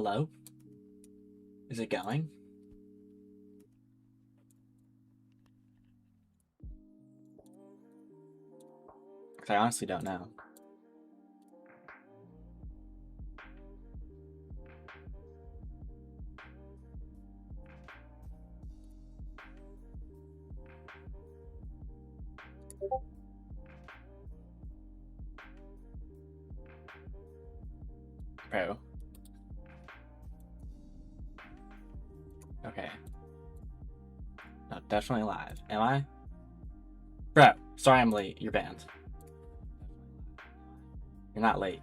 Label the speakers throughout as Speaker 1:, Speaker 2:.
Speaker 1: Hello? Is it going? 'Cause I honestly don't know. Bro. Okay. No, definitely live. Am I? Bro, sorry I'm late. You're banned. You're not late.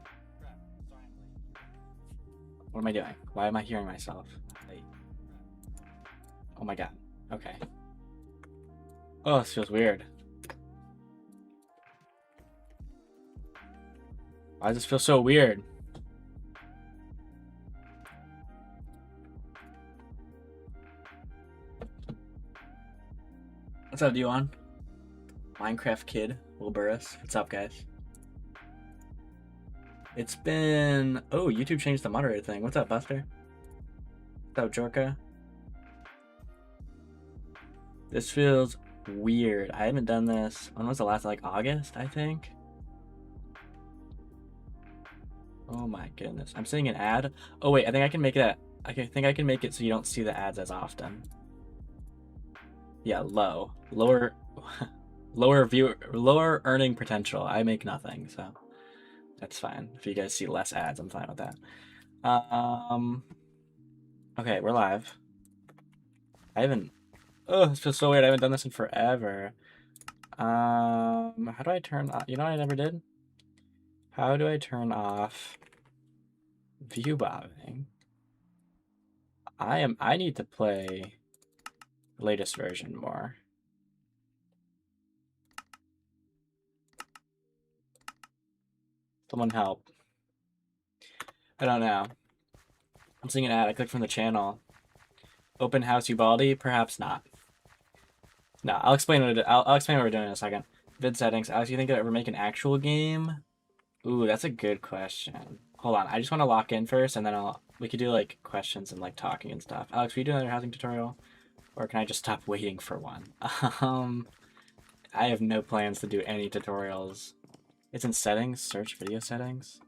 Speaker 1: What am I doing? Why am I hearing myself? Late. Oh my god. Okay. Oh, this feels weird. Why does this feel so weird? What's up, D1? Minecraft Kid, Will Burris. What's up, guys? It's been... Oh, YouTube changed the moderator thing. What's up, Buster? What's up, Jorka? This feels weird. I haven't done this. When was the last? Like August, I think? Oh my goodness. I'm seeing an ad. Oh wait, I think I can make it think I can make it so you don't see the ads as often. Yeah, lower lower earning potential. I make nothing, so that's fine. If you guys see less ads, I'm fine with that. Okay, we're live. Oh, this feels so weird. I haven't done this in forever. How do I turn off? You know what I never did? How do I turn off view bobbing? I need to play the latest version more. Someone help. I don't know. I'm seeing an ad. I clicked from the channel. Open house Ubaldi? Perhaps not. No, I'll explain I'll explain what we're doing in a second. Vid settings. Alex, you think I'll ever make an actual game? Ooh, that's a good question. Hold on, I just want to lock in first, and then we could do like questions and like talking and stuff. Alex, will you do another housing tutorial, or can I just stop waiting for one? I have no plans to do any tutorials. It's in settings. Search video settings.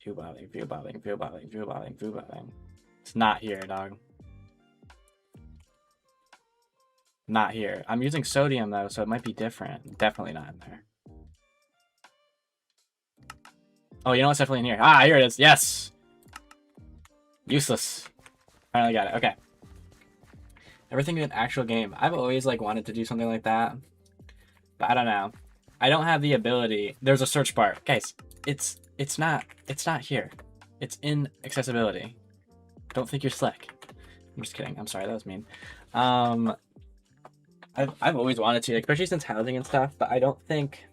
Speaker 1: View bobbing, view bobbing, view bobbing, view bobbing, view bobbing. It's not here, dog. Not here. I'm using sodium though, so it might be different. Definitely not in there. Oh, you know what's definitely in here? Ah, here it is. Yes. Useless. Finally got it. Okay. Everything in an actual game. I've always like wanted to do something like that, but I don't know. I don't have the ability. There's a search bar, guys. It's not here. It's in accessibility. Don't think you're slick. I'm just kidding. I'm sorry, that was mean. I've always wanted to, especially since housing and stuff, but I don't think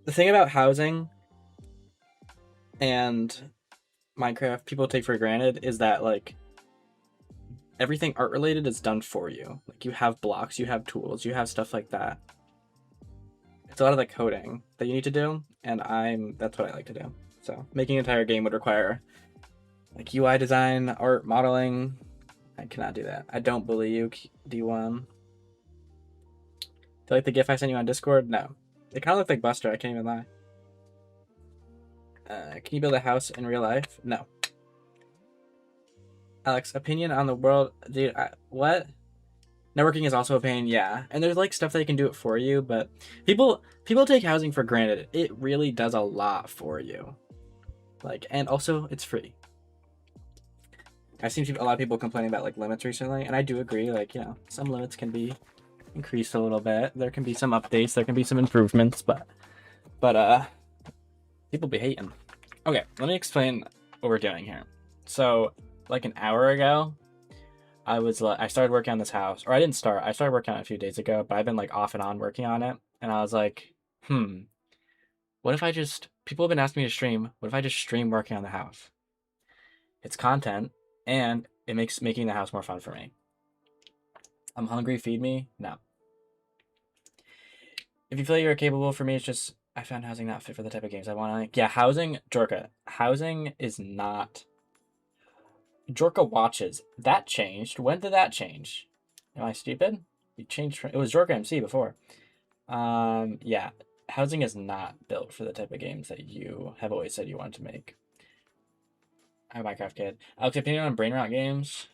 Speaker 1: the thing about housing and Minecraft people take for granted is that like everything art related is done for you. Like you have blocks, you have tools, you have stuff like that. It's a lot of the coding that you need to do, and that's what I like to do. So making an entire game would require like UI design, art, modeling. I cannot do that. I don't believe you, D1. Do you like the GIF I sent you on Discord? No. It kind of looked like Buster. I can't even lie. Can you build a house in real life? No. Alex, opinion on the world, dude. What? Networking is also a pain, yeah. And there's like stuff that can do it for you, but people take housing for granted. It really does a lot for you. Like, and also it's free. I've seen a lot of people complaining about like limits recently, and I do agree. Like, you know, some limits can be increased a little bit. There can be some updates. There can be some improvements, but people be hating. Okay, let me explain what we're doing here. So, like an hour ago, I started working on this house, or I didn't start. I started working on it a few days ago, but I've been like off and on working on it, and I was like, what if I just? People have been asking me to stream. What if I just stream working on the house? It's content, and it makes making the house more fun for me. I'm hungry. Feed me. No. If you feel you're capable, for me, it's just I found housing not fit for the type of games I want to. Yeah, housing, Jorka. Housing is not. Jorka watches. That changed. When did that change? Am I stupid? It changed. It was Jorka MC before. Yeah. Housing is not built for the type of games that you have always said you wanted to make. I'm a Minecraft kid. Alex, opinion on brain rot games?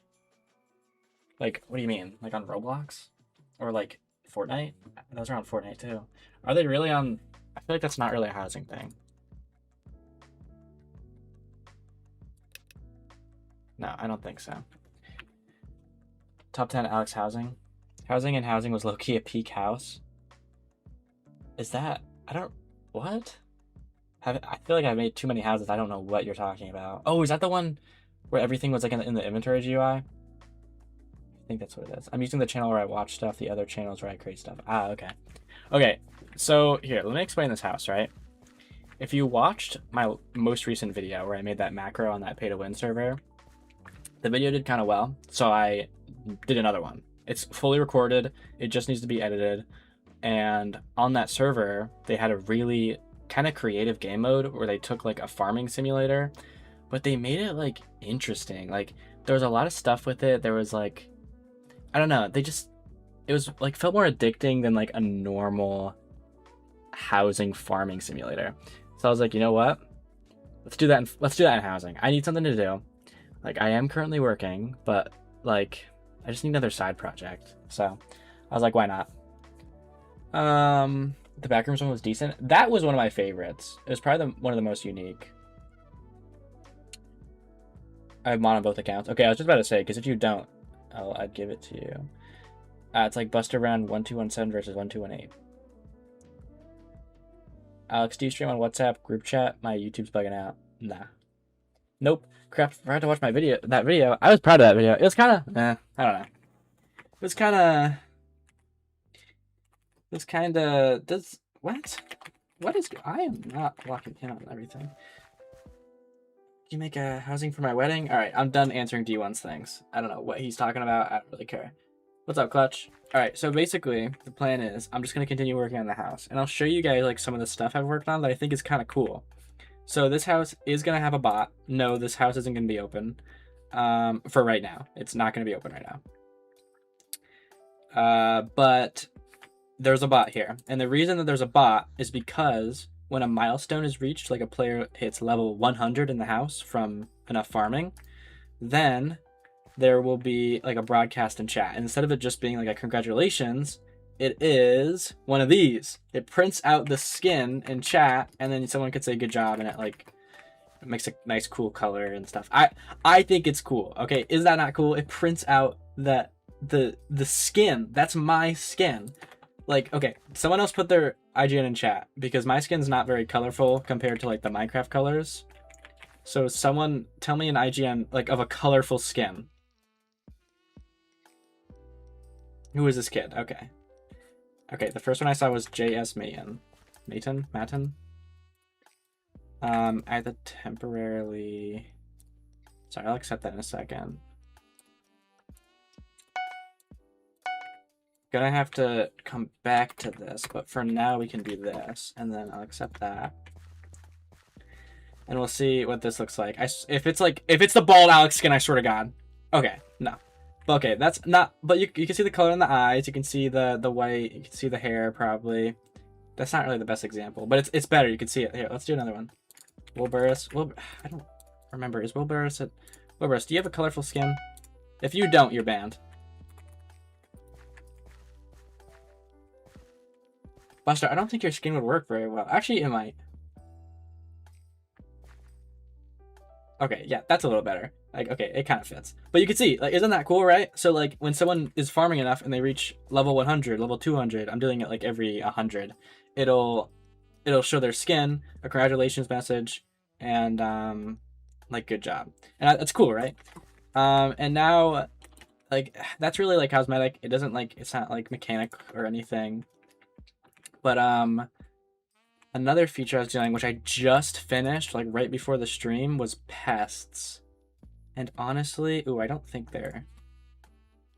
Speaker 1: Like, what do you mean? Like on Roblox? Or like Fortnite? Those are on Fortnite too. Are they really on? I feel like that's not really a housing thing. No, I don't think so. Top 10 Alex housing. Housing and housing was low-key a peak house. Is that? I don't. What? I feel like I've made too many houses. I don't know what you're talking about. Oh, is that the one where everything was like in the inventory GUI? I think that's what it is. I'm using the channel where I watch stuff. The other channels where I create stuff. Ah, okay. Okay, so here, let me explain this house, right? If you watched my most recent video where I made that macro on that pay-to-win server, the video did kind of well, so I did another one. It's fully recorded. It just needs to be edited. And on that server, they had a really kind of creative game mode where they took like a farming simulator, but they made it like interesting. Like there was a lot of stuff with it. There was like, I don't know, it was like felt more addicting than like a normal housing farming simulator. So I was like, you know what? Let's do that in housing. I need something to do. Like I am currently working, but like I just need another side project. So I was like, why not? The Backrooms one was decent. That was one of my favorites. It was probably one of the most unique. I have mod on both accounts. Okay, I was just about to say, because if you don't, I'd give it to you. It's like Buster Round 1217 versus 1218. Alex, do you stream on WhatsApp group chat? My YouTube's bugging out. Nah. Nope. Crap, I had to watch that video. I was proud of that video. It was kind of, I don't know. It was kind of... I am not locking in on everything. You make a housing for my wedding? All right, I'm done answering D1's things. I don't know what he's talking about. I don't really care. What's up, Clutch? All right, so basically the plan is I'm just going to continue working on the house, and I'll show you guys like some of the stuff I've worked on that I think is kind of cool. So this house is going to have a bot. No, this house isn't going to be open for right now. It's not going to be open right now. But there's a bot here. And the reason that there's a bot is because when a milestone is reached, like a player hits level 100 in the house from enough farming, then there will be like a broadcast and chat. And instead of it just being like a congratulations, it is one of these. It prints out the skin in chat, and then someone could say good job, and it like it makes a nice cool color and stuff. I think it's cool. Okay, is that not cool? It prints out the skin. That's my skin. Like, okay, someone else put their IGN in chat, because my skin's not very colorful compared to like the Minecraft colors. So someone tell me an IGN like of a colorful skin. Who is this kid? Okay. Okay, the first one I saw was JS Maton. Maton? I had to temporarily... Sorry, I'll accept that in a second. Gonna have to come back to this, but for now we can do this, and then I'll accept that. And we'll see what this looks like. If it's the bald Alex skin, I swear to God. Okay, no. Okay, that's not, but you can see the color in the eyes, you can see the white, you can see the hair probably. That's not really the best example, but it's better, you can see it. Here, let's do another one. Wilburus, I don't remember, is Wilburus Wilburus, do you have a colorful skin? If you don't, you're banned. Buster, I don't think your skin would work very well. Actually, it might. Okay, yeah, that's a little better. Like, okay, it kind of fits. But you can see, like, isn't that cool, right? So, like, when someone is farming enough and they reach level 100, level 200, I'm doing it, like, every 100, it'll show their skin, a congratulations message, and, like, good job. And that's cool, right? And now, like, that's really, like, cosmetic. It doesn't, like, it's not, like, mechanic or anything. But, another feature I was doing, which I just finished, like, right before the stream, was pests. And honestly, ooh, I don't think they're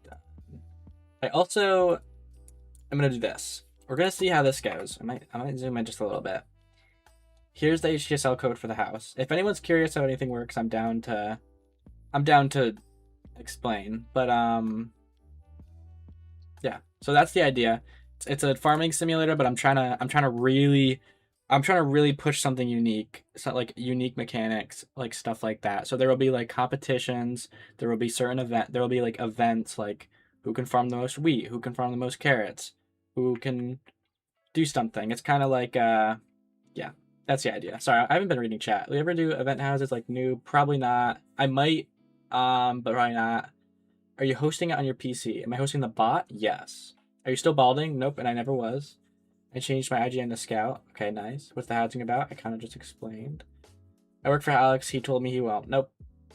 Speaker 1: done. I'm gonna do this. We're gonna see how this goes. I might zoom in just a little bit. Here's the HTSL code for the house. If anyone's curious how anything works, I'm down to explain. But yeah. So that's the idea. It's a farming simulator, but I'm trying to really push something unique, so like unique mechanics, like stuff like that. So there will be like competitions, there will be there will be like events like who can farm the most wheat, who can farm the most carrots, who can do something. It's kind of like yeah, that's the idea. Sorry, I haven't been reading chat. Do you ever do event houses like new? Probably not. I might, but probably not. Are you hosting it on your PC? Am I hosting the bot? Yes. Are you still balding? Nope, and I never was. I changed my IGN to Scout. Okay, nice. What's the housing about? I kind of just explained. I work for Alex. He told me he won't. Nope,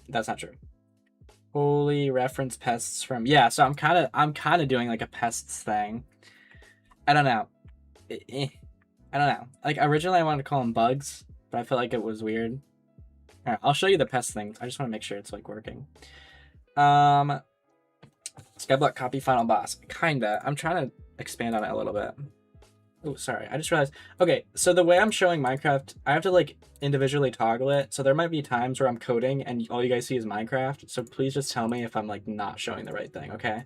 Speaker 1: that's not true. Holy reference pests from yeah. So I'm kind of doing like a pests thing. I don't know. I don't know. Like originally I wanted to call them bugs, but I felt like it was weird. All right, I'll show you the pest thing. I just want to make sure it's like working. Skyblock copy final boss. Kinda. I'm trying to expand on it a little bit. Oh, sorry. I just realized. Okay, so the way I'm showing Minecraft, I have to like individually toggle it. So there might be times where I'm coding and all you guys see is Minecraft. So please just tell me if I'm like not showing the right thing, okay?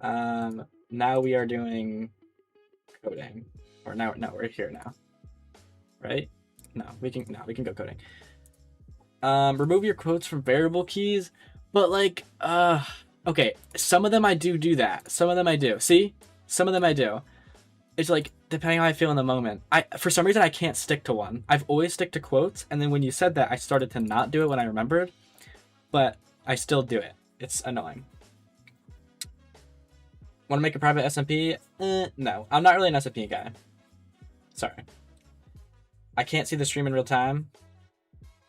Speaker 1: Now we are doing coding. Or now we're here now. Right? No, we can go coding. Remove your quotes from variable keys, but like okay, some of them I do that. Some of them I do. See? Some of them I do. It's like depending how I feel in the moment. For some reason I can't stick to one. I've always stick to quotes, and then when you said that I started to not do it when I remembered, but I still do it. It's annoying. Want to make a private SMP? No, I'm not really an SMP guy. Sorry. I can't see the stream in real time.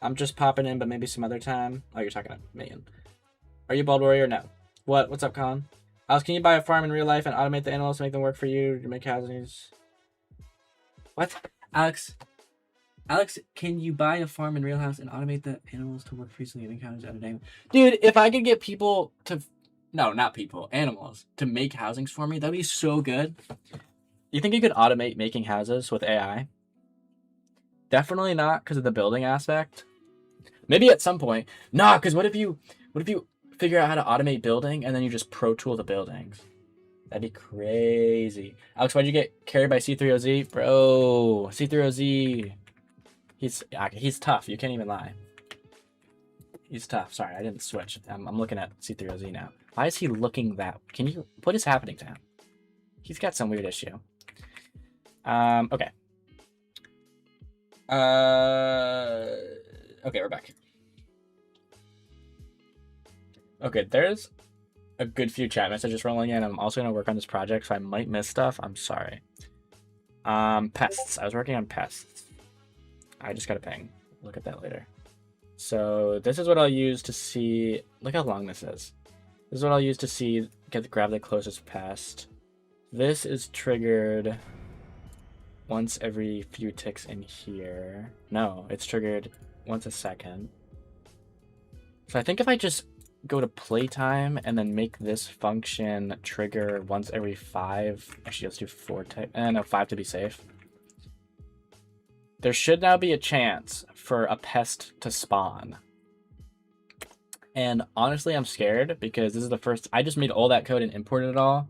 Speaker 1: I'm just popping in, but maybe some other time. Oh, you're talking to Megan. Are you Bald Warrior? No. What? What's up, Colin? Alex, can you buy a farm in real life and automate the animals to make them work for you to make houses? What? Alex, can you buy a farm in Real House and automate the animals to work for you so you can entertain? Dude, if I could get people to... No, not people. Animals. To make housings for me, that'd be so good. You think you could automate making houses with AI? Definitely not because of the building aspect. Maybe at some point. Nah, because what if you figure out how to automate building and then you just pro tool the buildings? That'd be crazy. Alex, why'd you get carried by C3OZ? Bro, C3OZ. He's tough. You can't even lie. He's tough. Sorry, I didn't switch. I'm looking at C3OZ now. Why is he looking that? Can you... What is happening to him? He's got some weird issue. Okay. Okay, we're back. Okay, there's a good few chat messages rolling in. I'm also going to work on this project, so I might miss stuff. I'm sorry. Pests. I was working on pests. I just got a ping. Look at that later. So this is what I'll use to see... Look how long this is. This is what I'll use to see... grab the closest pest. This is triggered once every few ticks in here. No, it's triggered once a second. So I think if I just go to playtime and then make this function trigger once every 5... Actually, let's do 4 ticks. No, 5 to be safe. There should now be a chance for a pest to spawn. And honestly, I'm scared because this is the first... I just made all that code and imported it all.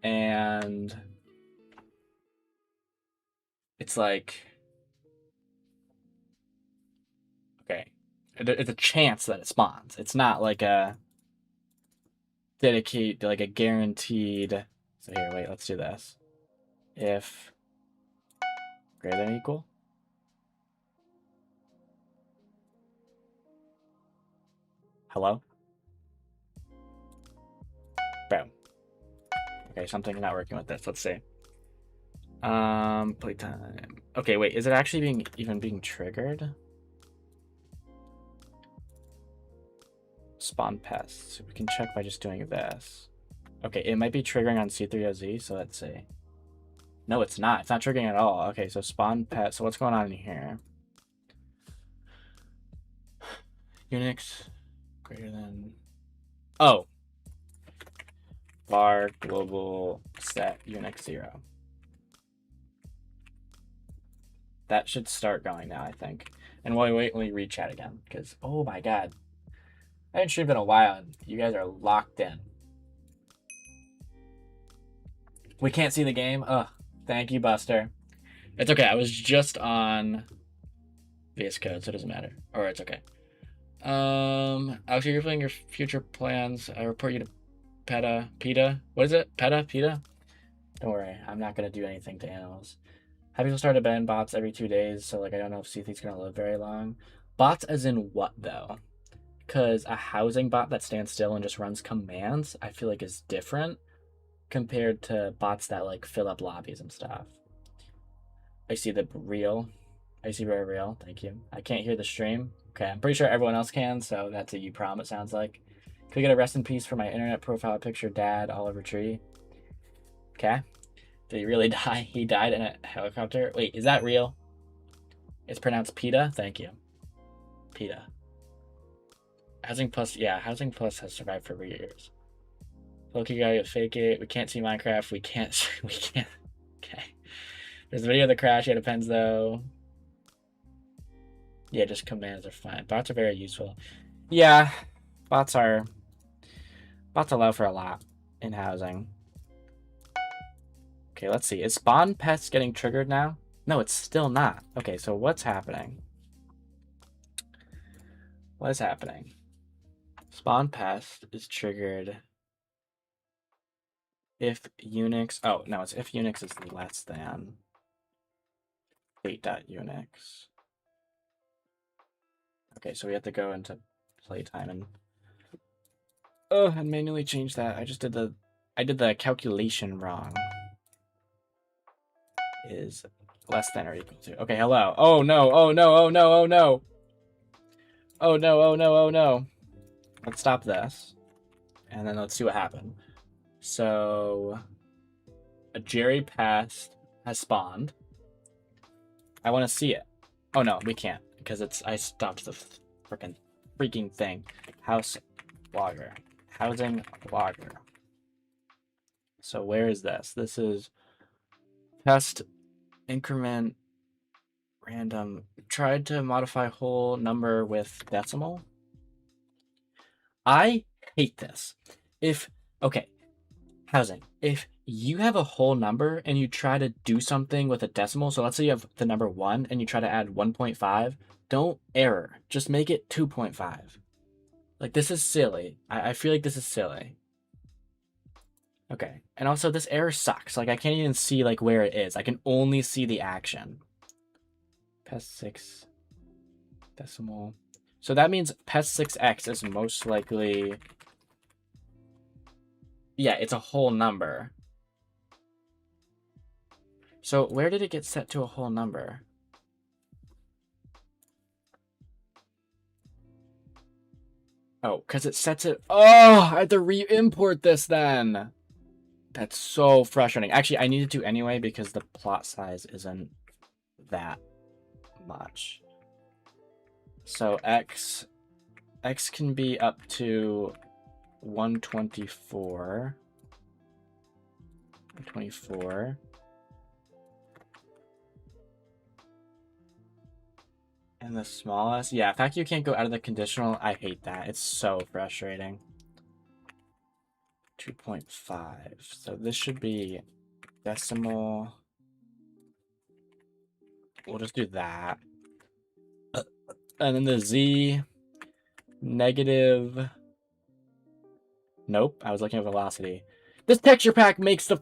Speaker 1: And it's like... Okay. It's a chance that it spawns. It's not like a guaranteed... So here, wait, let's do this. If greater than or equal. Hello? Boom. Okay, something's not working with this. Let's see. Playtime. Okay, wait, is it actually being triggered? Spawn pests. We can check by just doing this. Okay, it might be triggering on C3OZ, so let's see. No, it's not. It's not triggering at all. Okay, so spawn pet. So what's going on in here? Unix greater than... Oh. Var global set Unix 0. That should start going now, I think. And while we wait, let me read chat again. Because, oh my god. I haven't streamed in a while, and you guys are locked in. We can't see the game? Ugh. Thank you, Buster. It's okay. I was just on VS Code, so it doesn't matter. Or it's okay. Actually, you're playing your future plans. I report you to PETA. What is it? PETA? Don't worry. I'm not going to do anything to animals. Have people started ban bots every 2 days, so like I don't know if C3's gonna live very long. Bots as in what though? Because a housing bot that stands still and just runs commands, I feel like is different compared to bots that like fill up lobbies and stuff. I see the real. I see very real. Thank you. I can't hear the stream. Okay, I'm pretty sure everyone else can, so that's a you prom, it sounds like. Could we get a rest in peace for my internet profile picture, Dad, Oliver Tree? Okay. Did he really die? He died in a helicopter? Wait, is that real? It's pronounced PETA? Thank you. PETA. Housing Plus, yeah, Housing Plus has survived for years. Loki gotta fake it. We can't see Minecraft. We can't. Okay. There's a video of the crash. It depends though. Yeah, just commands are fine. Bots are very useful. Yeah, bots allow for a lot in housing. Okay, let's see. Is spawn pest getting triggered now? No, it's still not. Okay, so what's happening? What is happening? Spawn pest is triggered if Unix... Oh, no, it's if Unix is less than 8.unix. Okay, so we have to go into playtime and manually change that. I did the calculation wrong. Is less than or equal to. Okay, hello. Oh no, oh no, oh no, oh no. Oh no, oh no, oh no. Let's stop this. And then let's see what happened. So a Jerry pest has spawned. I want to see it. Oh no, we can't because I stopped the freaking thing. House logger. Housing logger. So where is this? This is pest increment random. Tried to modify whole number with decimal. I hate this. Okay, housing. If you have a whole number and you try to do something with a decimal, so let's say you have the number 1 and you try to add 1.5, don't error. Just make it 2.5. Like, this is silly. I feel like this is silly. Okay, and also this error sucks. Like, I can't even see like where it is. I can only see the action. Pest 6 decimal. So that means pest 6x is most likely... Yeah, it's a whole number. So where did it get set to a whole number? Oh, because it sets it... Oh, I had to re-import this then. That's so frustrating. Actually, I needed to anyway because the plot size isn't that much. So x can be up to 124. 124. And the smallest, yeah, the fact you can't go out of the conditional, I hate that. It's so frustrating. 2.5. So this should be decimal. We'll just do that. And then the Z negative. Nope, I was looking at velocity. This texture pack makes the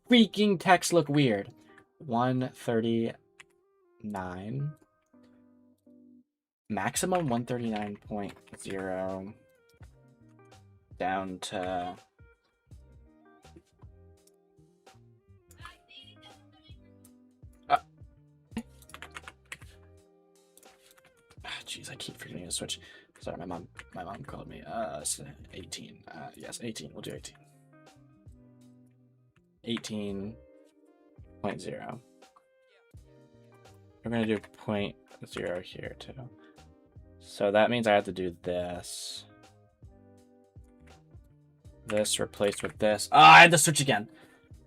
Speaker 1: freaking text look weird. 139. Maximum 139.0 down to jeez, I keep forgetting to switch. Sorry, my mom called me. 18. Yes, 18. We'll do 18. 18.0. We're gonna do 0.0 here too. So that means I have to do this. This replaced with this. Oh, I had to switch again.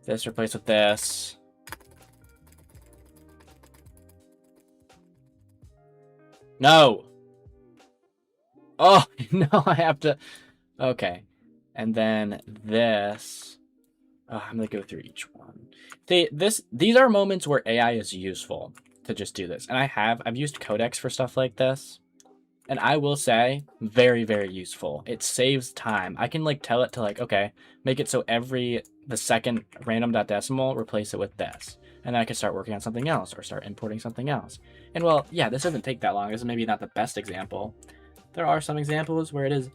Speaker 1: This replaced with this. No. Oh, no, I have to. Okay. And then this. Oh, I'm going to go through each one. These are moments where AI is useful to just do this. And I've used Codex for stuff like this. And I will say, very, very useful. It saves time. I can like tell it to like, okay, make it so the second random dot decimal, replace it with this. And then I can start working on something else or start importing something else. And well, yeah, this doesn't take that long. This is maybe not the best example. There are some examples where it is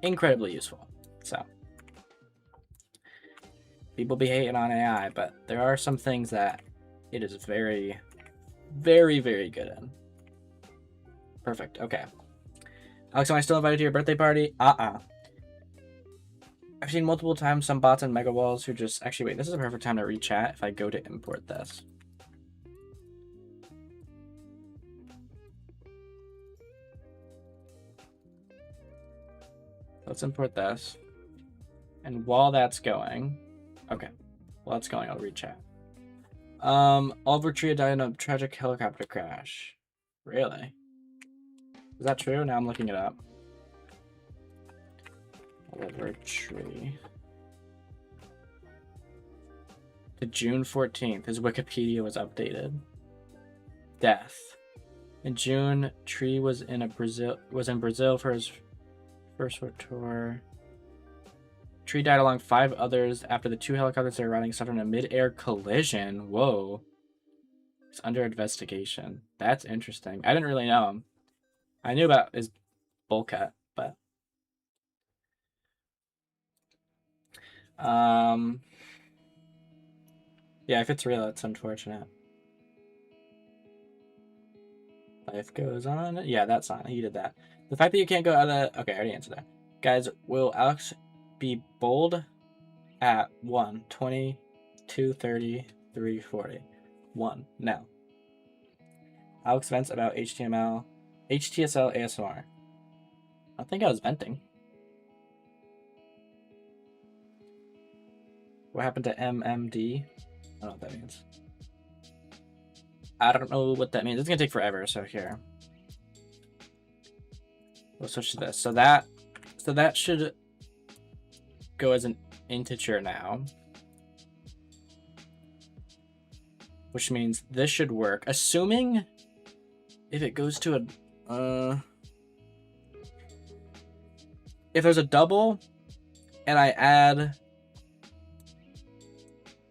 Speaker 1: incredibly useful. So people be hating on AI, but there are some things that it is very, very, very good in. Perfect. Okay. Alex, am I still invited to your birthday party? I've seen multiple times some bots and mega walls who just... Actually, wait. This is a perfect time to re-chat if I go to import this. Let's import this. And while that's going... Okay. While that's going, I'll re-chat. Oliver Tria died in a tragic helicopter crash. Really? Is that true? Now I'm looking it up. Oliver Tree. To June 14th, his Wikipedia was updated. Death. In June, Tree was in Brazil for his first tour. Tree died along 5 others after the 2 helicopters they were riding suffered a mid-air collision. Whoa. It's under investigation. That's interesting. I didn't really know him. I knew about his bowl cut, but... Yeah, if it's real, it's unfortunate. Life goes on. Yeah, that's on. He did that. The fact that you can't go out of... Okay, I already answered that. Guys, will Alex be bold at 1, 20, 2, 30, 3, 40? 1. Now. Alex vents about HTSL ASMR. I think I was venting. What happened to MMD? I don't know what that means. I don't know what that means. It's gonna take forever, so here. We'll switch to this. So that should go as an integer now. Which means this should work. Assuming if it goes to a if there's a double and I add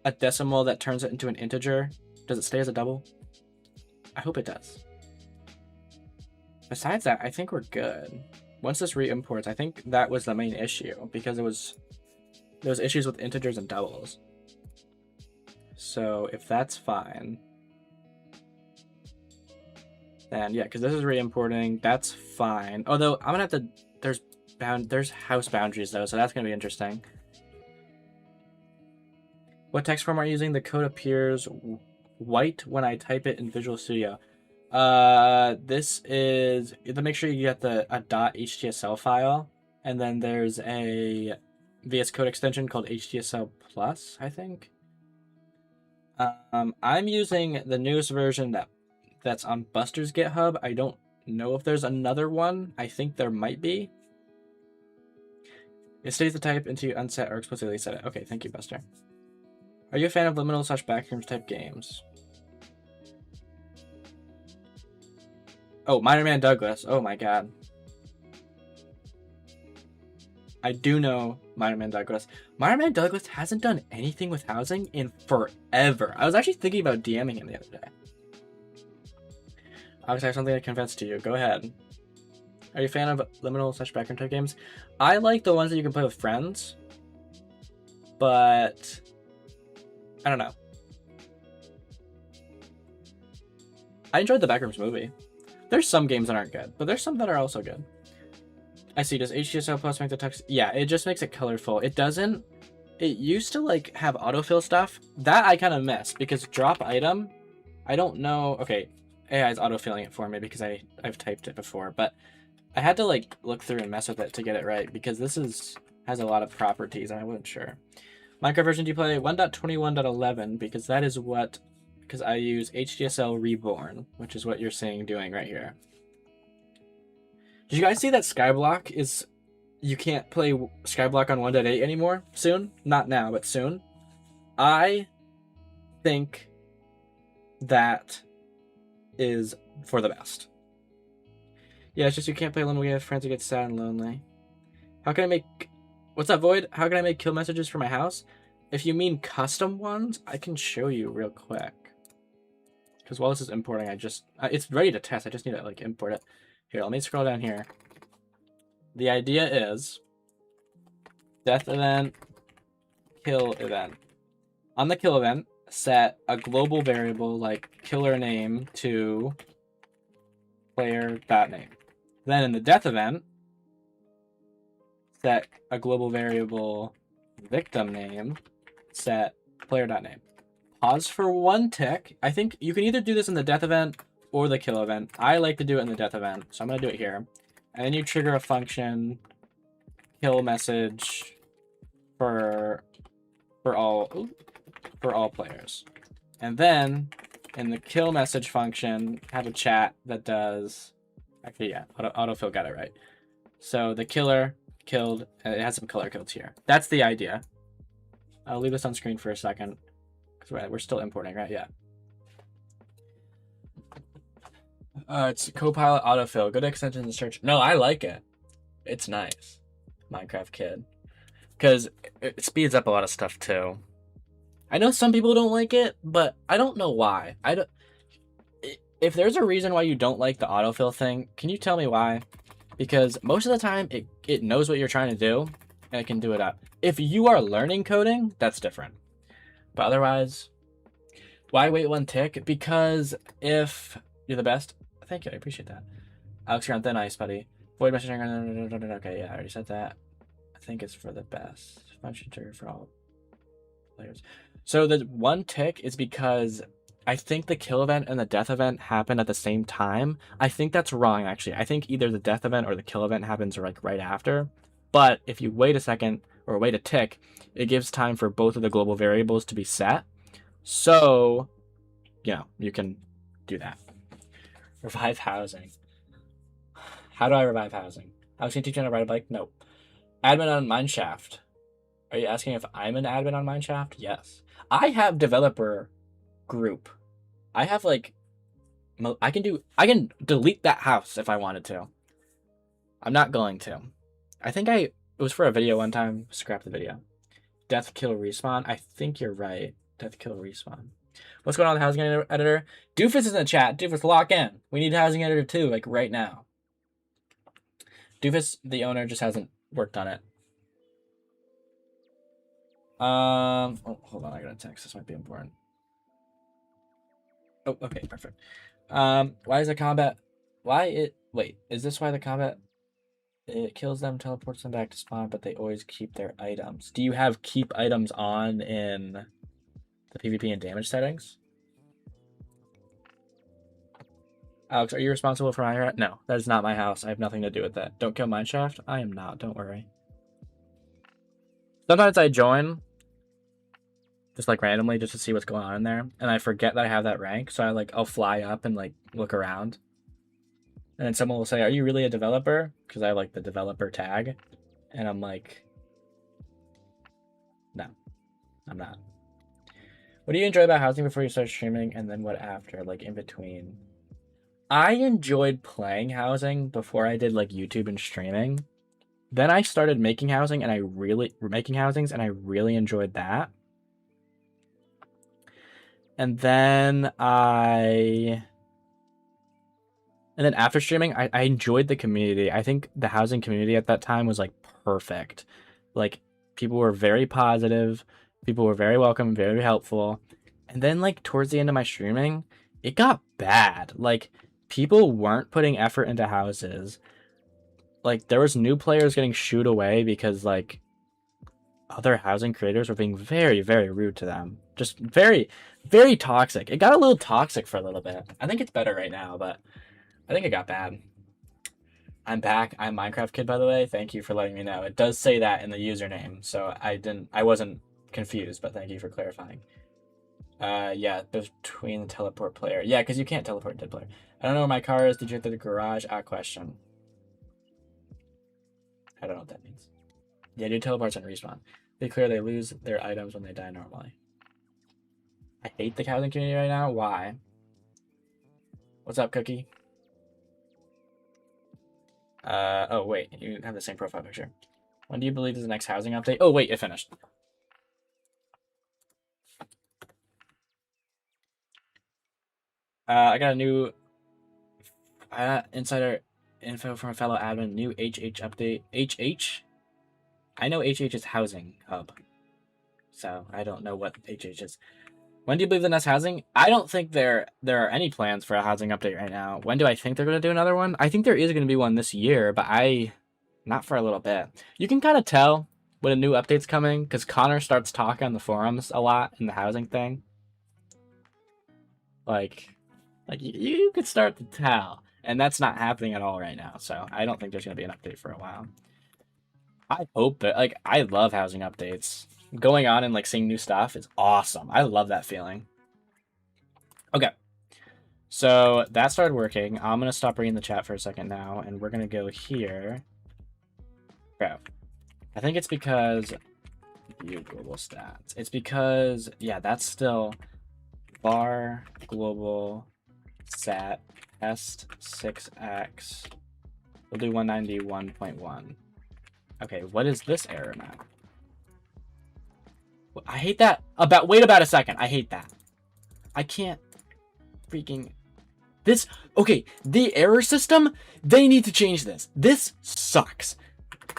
Speaker 1: a decimal that turns it into an integer, does it stay as a double? I hope it does. Besides that, I think we're good. Once this re-imports, I think that was the main issue because there was issues with integers and doubles. So if that's fine, then yeah, because this is re-importing, that's fine. Although I'm gonna have to, there's house boundaries though, so that's gonna be interesting. What text form are you using? The code appears white when I type it in Visual Studio. This is to make sure you get a .html file, and then there's a VS Code extension called HTSL Plus, I think. I'm using the newest version that's on Buster's GitHub. I don't know if there's another one. I think there might be. It stays the type until you unset or explicitly set it. Okay, thank you, Buster. Are you a fan of liminal/backrooms type games? Oh, Minor Man Douglas. Oh my god. I do know Minor Man Douglas. Minor Man Douglas hasn't done anything with housing in forever. I was actually thinking about DMing him the other day. I have something to confess to you. Go ahead. Are you a fan of liminal/backroom type games? I like the ones that you can play with friends. But I don't know. I enjoyed the Backrooms movie. There's some games that aren't good, but there's some that are also good. I see. Does HTSL Plus make the text? Yeah, it just makes it colorful. It doesn't. It used to like have autofill stuff. That I kind of miss because drop item, I don't know. Okay, AI is autofilling it for me because I've typed it before, but I had to like look through and mess with it to get it right because this has a lot of properties and I wasn't sure. Minecraft version do you play 1.21.11 because that is what, because I use HTSL Reborn, which is what you're seeing doing right here. Did you guys see that Skyblock is... You can't play Skyblock on 1.8 anymore? Soon? Not now, but soon. I think that is for the best. Yeah, it's just you can't play alone when you have friends who get sad and lonely. How can I make... What's up, Void? How can I make kill messages for my house? If you mean custom ones, I can show you real quick. Because while this is importing, I just... it's ready to test. I just need to like import it. Here, let me scroll down here. The idea is... Death event, kill event. On the kill event, set a global variable like killer name to player.name. Then in the death event, set a global variable victim name, set player.name. Pause for 1 tick. I think you can either do this in the death event or the kill event. I like to do it in the death event, so I'm going to do it here. And then you trigger a function, kill message for all players. And then in the kill message function, have a chat that does... Actually, yeah, autofill got it right. So the killer killed, it has some color codes here. That's the idea. I'll leave this on screen for a second. Because we're still importing, right? Yeah. It's Copilot autofill. Good extension to search. No, I like it. It's nice. Minecraft Kid. Because it speeds up a lot of stuff too. I know some people don't like it, but I don't know why. If there's a reason why you don't like the autofill thing, can you tell me why? Because most of the time, it knows what you're trying to do, and it can do it up. If you are learning coding, that's different. But otherwise, why wait 1 tick? Because if you're the best... Thank you, I appreciate that. Alex, you're on thin ice, buddy. Void messaging... Okay, yeah, I already said that. I think it's for the best. Function trigger for all players. So the 1 tick is because... I think the kill event and the death event happen at the same time. I think that's wrong, actually. I think either the death event or the kill event happens like right after. But if you wait a second or wait a tick, it gives time for both of the global variables to be set. So, you can do that. Revive housing. How do I revive housing? I was going to teach you how to ride a bike? Nope. Admin on Mineshaft. Are you asking if I'm an admin on Mineshaft? Yes. I have developer group. I have like I can delete that house if I wanted to. I'm not going to. I think it was for a video one time. Scrap the video. Death kill respawn. I think you're right. Death kill respawn. What's going on with the housing editor? Doofus is in the chat. Doofus, lock in. We need housing editor too, like right now. Doofus, the owner, just hasn't worked on it. Oh, hold on, I got a text. This might be important. Oh, okay, perfect. Why is the combat... Wait, is this why the combat... It kills them, teleports them back to spawn, but they always keep their items. Do you have keep items on in the PvP and damage settings? Alex, are you responsible for my... No, that is not my house. I have nothing to do with that. Don't kill Mineshaft? I am not, don't worry. Sometimes I join... just like randomly just to see what's going on in there, and I forget that I have that rank, so I'll fly up and like look around, and then someone will say, are you really a developer? Because I have like the developer tag, and I'm like, no, I'm not. What do you enjoy about housing before you start streaming, and then what after, like in between? I enjoyed playing housing before I did like YouTube and streaming. Then I started making housing, and I really enjoyed that. And then after streaming, I enjoyed the community. I think the housing community at that time was like perfect. Like people were very positive, people were very welcome, very helpful. And then like towards the end of my streaming, it got bad. Like people weren't putting effort into houses. Like there was new players getting shooed away because like other housing creators were being very, very rude to them. Just very, very toxic. It got a little toxic for a little bit. I think it's better right now, but I think it got bad. I'm back. I'm Minecraft Kid, by the way. Thank you for letting me know. It does say that in the username, so I wasn't confused, but thank you for clarifying. Yeah, between the teleport player. Yeah, because you can't teleport dead player. I don't know where my car is. Did you enter the garage? Question. I don't know what that means. Yeah, do teleports and respawn. Be clear, they lose their items when they die normally. I hate the housing community right now. Why? What's up, Cookie? Oh, wait. You have the same profile picture. When do you believe is the next housing update? Oh, wait, it finished. I got a new insider info from a fellow admin. New HH update. HH? I know HH is housing hub. So I don't know what HH is. When do you believe the next housing? I don't think there are any plans for a housing update right now. When do I think they're going to do another one? I think there is going to be one this year, but not for a little bit. You can kind of tell when a new update's coming because Connor starts talking on the forums a lot in the housing thing. Like you could start to tell, and that's not happening at all right now. So I don't think there's going to be an update for a while. I hope that, like, I love housing updates. Going on and like seeing new stuff is awesome. I love that feeling. Okay. So that started working. I'm going to stop reading the chat for a second now, and we're going to go here. Okay. I think it's because view global stats. It's because, yeah, that's still var global stat test 6x. We'll do 191.1. Okay, what is this error now? I hate that. Wait about a second. I hate that. I can't freaking... This... Okay, the error system, they need to change this. This sucks.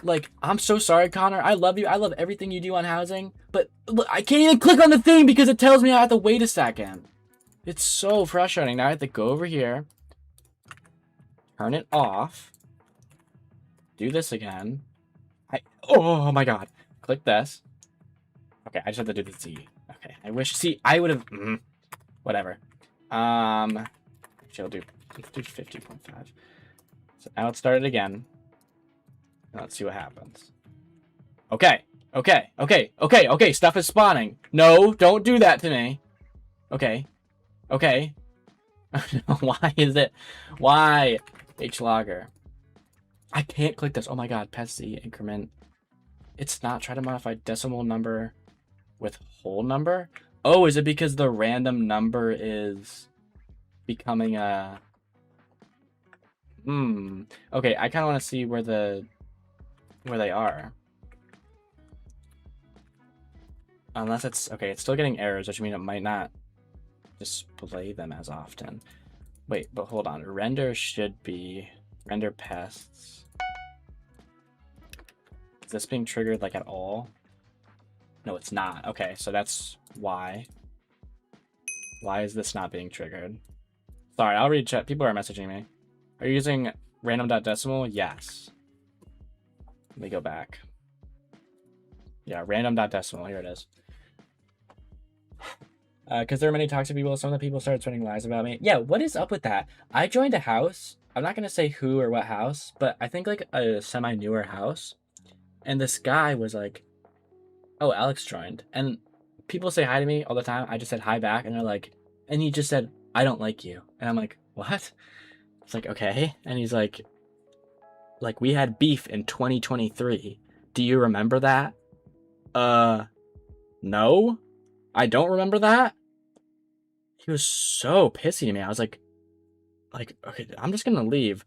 Speaker 1: Like, I'm so sorry, Connor. I love you. I love everything you do on housing. But look, I can't even click on the thing because it tells me I have to wait a second. It's so frustrating. Now I have to go over here. Turn it off. Do this again. Oh my god. Click this. Okay, I just have to do the Z. Okay, I wish... See, I would have... whatever. Actually, I'll do 50.5. So now it started again. Let's see what happens. Okay. Stuff is spawning. No, don't do that to me. Okay. Why is it? Why? H-logger. I can't click this. Oh my god. PES-Z increment. It's not. Try to modify decimal number with whole number. Oh, is it because the random number is becoming a... Okay, I kind of want to see where they are. Unless it's... Okay, it's still getting errors, which means it might not display them as often. Wait, but hold on. Render should be... Render pests. Is this being triggered, like, at all? No, it's not. Okay, so that's why. Why is this not being triggered? Sorry, I'll read chat. People are messaging me. Are you using random.decimal? Yes. Let me go back. Yeah, random.decimal. Here it is. Because there are many toxic people. Some of the people started spreading lies about me. Yeah, what is up with that? I joined a house. I'm not going to say who or what house, but I think like a semi-newer house. And this guy was like, oh, Alex joined. And people say hi to me all the time. I just said hi back. And they're like, and he just said, I don't like you. And I'm like, what? It's like, okay. And he's like, we had beef in 2023. Do you remember that? No. I don't remember that. He was so pissy to me. I was like, okay, I'm just gonna leave.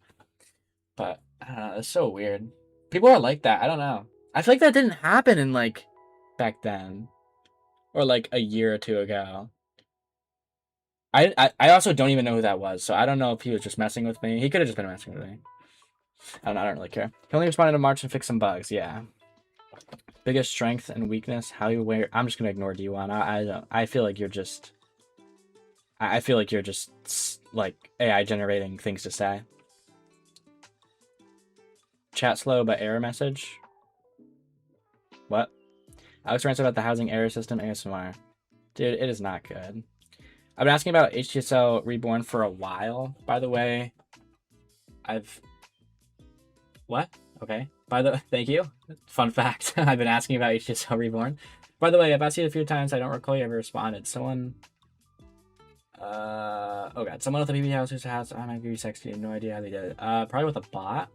Speaker 1: But I don't know, it's so weird. People are like that. I don't know. I feel like that didn't happen in like back then, or like a year or two ago. I also don't even know who that was, so I don't know if he was just messing with me. He could have just been messing with me. I don't really care. He only responded to March and fix some bugs. Yeah. Biggest strength and weakness. How you wear. I'm just gonna ignore D1. I feel like you're just. I feel like you're just like AI generating things to say. Chat slow but error message. What? Alex rants about the housing error system ASMR. Dude, it is not good. I've been asking about HTSL Reborn for a while, by the way. What? Okay. Thank you. Fun fact. I've been asking about HTSL Reborn. By the way, I've asked you a few times. I don't recall you ever responded. Someone... oh god. Someone with a BB house whose house I might be sexy. No idea how they did it. Probably with a bot.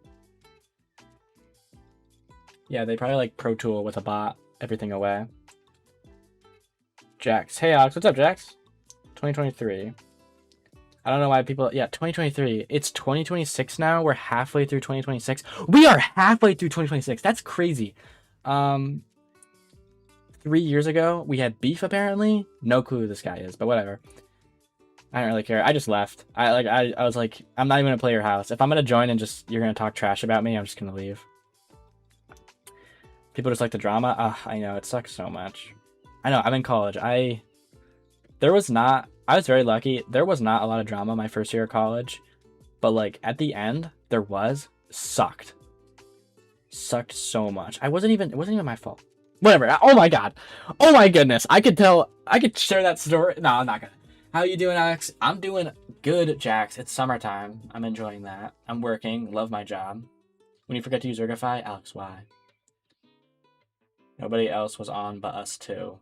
Speaker 1: Yeah, they probably like Pro Tool with a bot everything away. Jax. Hey, Alex. What's up, Jax? 2023. I don't know why people... Yeah, 2023. It's 2026 now. We're halfway through 2026. We are halfway through 2026. That's crazy. 3 years ago, we had beef, apparently. No clue who this guy is, but whatever. I don't really care. I just left. I was like, I'm not even going to play your house. If I'm going to join and just... You're going to talk trash about me, I'm just going to leave. People just like the drama. I know. It sucks so much. I know. I'm in college. I was very lucky. There was not a lot of drama my first year of college, but like at the end, there was. Sucked so much. It wasn't even my fault. Whatever. Oh my god. Oh my goodness. I could share that story. No, I'm not gonna. How you doing, Alex? I'm doing good, Jax. It's summertime. I'm enjoying that. I'm working. Love my job. When you forget to use Zergify, Alex, why? Nobody else was on but us two.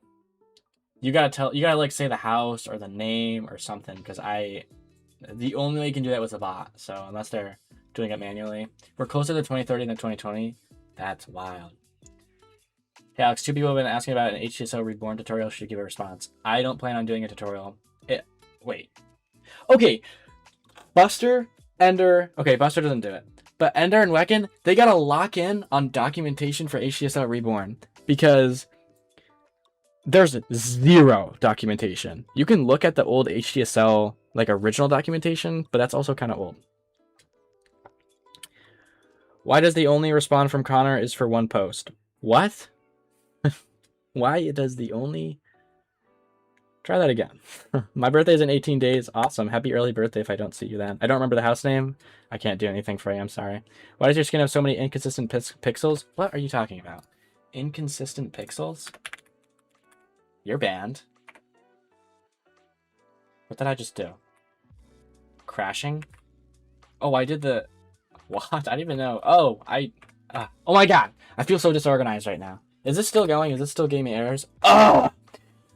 Speaker 1: You gotta like say the house or the name or something, because the only way you can do that was a bot. So unless they're doing it manually, we're closer to 2030 than 2020. That's wild. Hey Alex, 2 people have been asking about an HTSO Reborn tutorial. Should give a response. I don't plan on doing a tutorial. Wait. Okay. Buster, Ender. Okay, Buster doesn't do it. But Ender and Wecken, they gotta lock in on documentation for HTSO Reborn, because there's 0 documentation. You can look at the old HTSL, like original documentation, but that's also kind of old. Why does the only respawn from Connor is for 1 post? What? Why does the only... Try that again. My birthday is in 18 days. Awesome. Happy early birthday if I don't see you then. I don't remember the house name. I can't do anything for you. I'm sorry. Why does your skin have so many inconsistent pixels? What are you talking about? Inconsistent pixels? You're banned. What did I just do? Crashing? Oh, I did the... What? I didn't even know. Oh, oh my god. I feel so disorganized right now. Is this still going? Is this still giving me errors? Oh!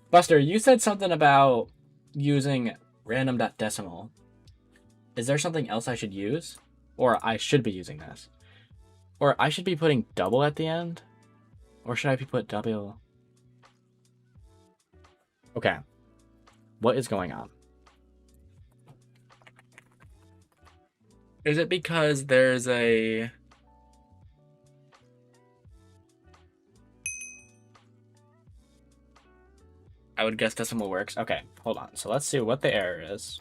Speaker 1: Buster, you said something about using random.decimal. Is there something else I should use? Or I should be using this? Or I should be putting double at the end? Or should I be put double? Okay. What is going on? Is it because there's a... I would guess decimal works. Okay, hold on. So let's see what the error is.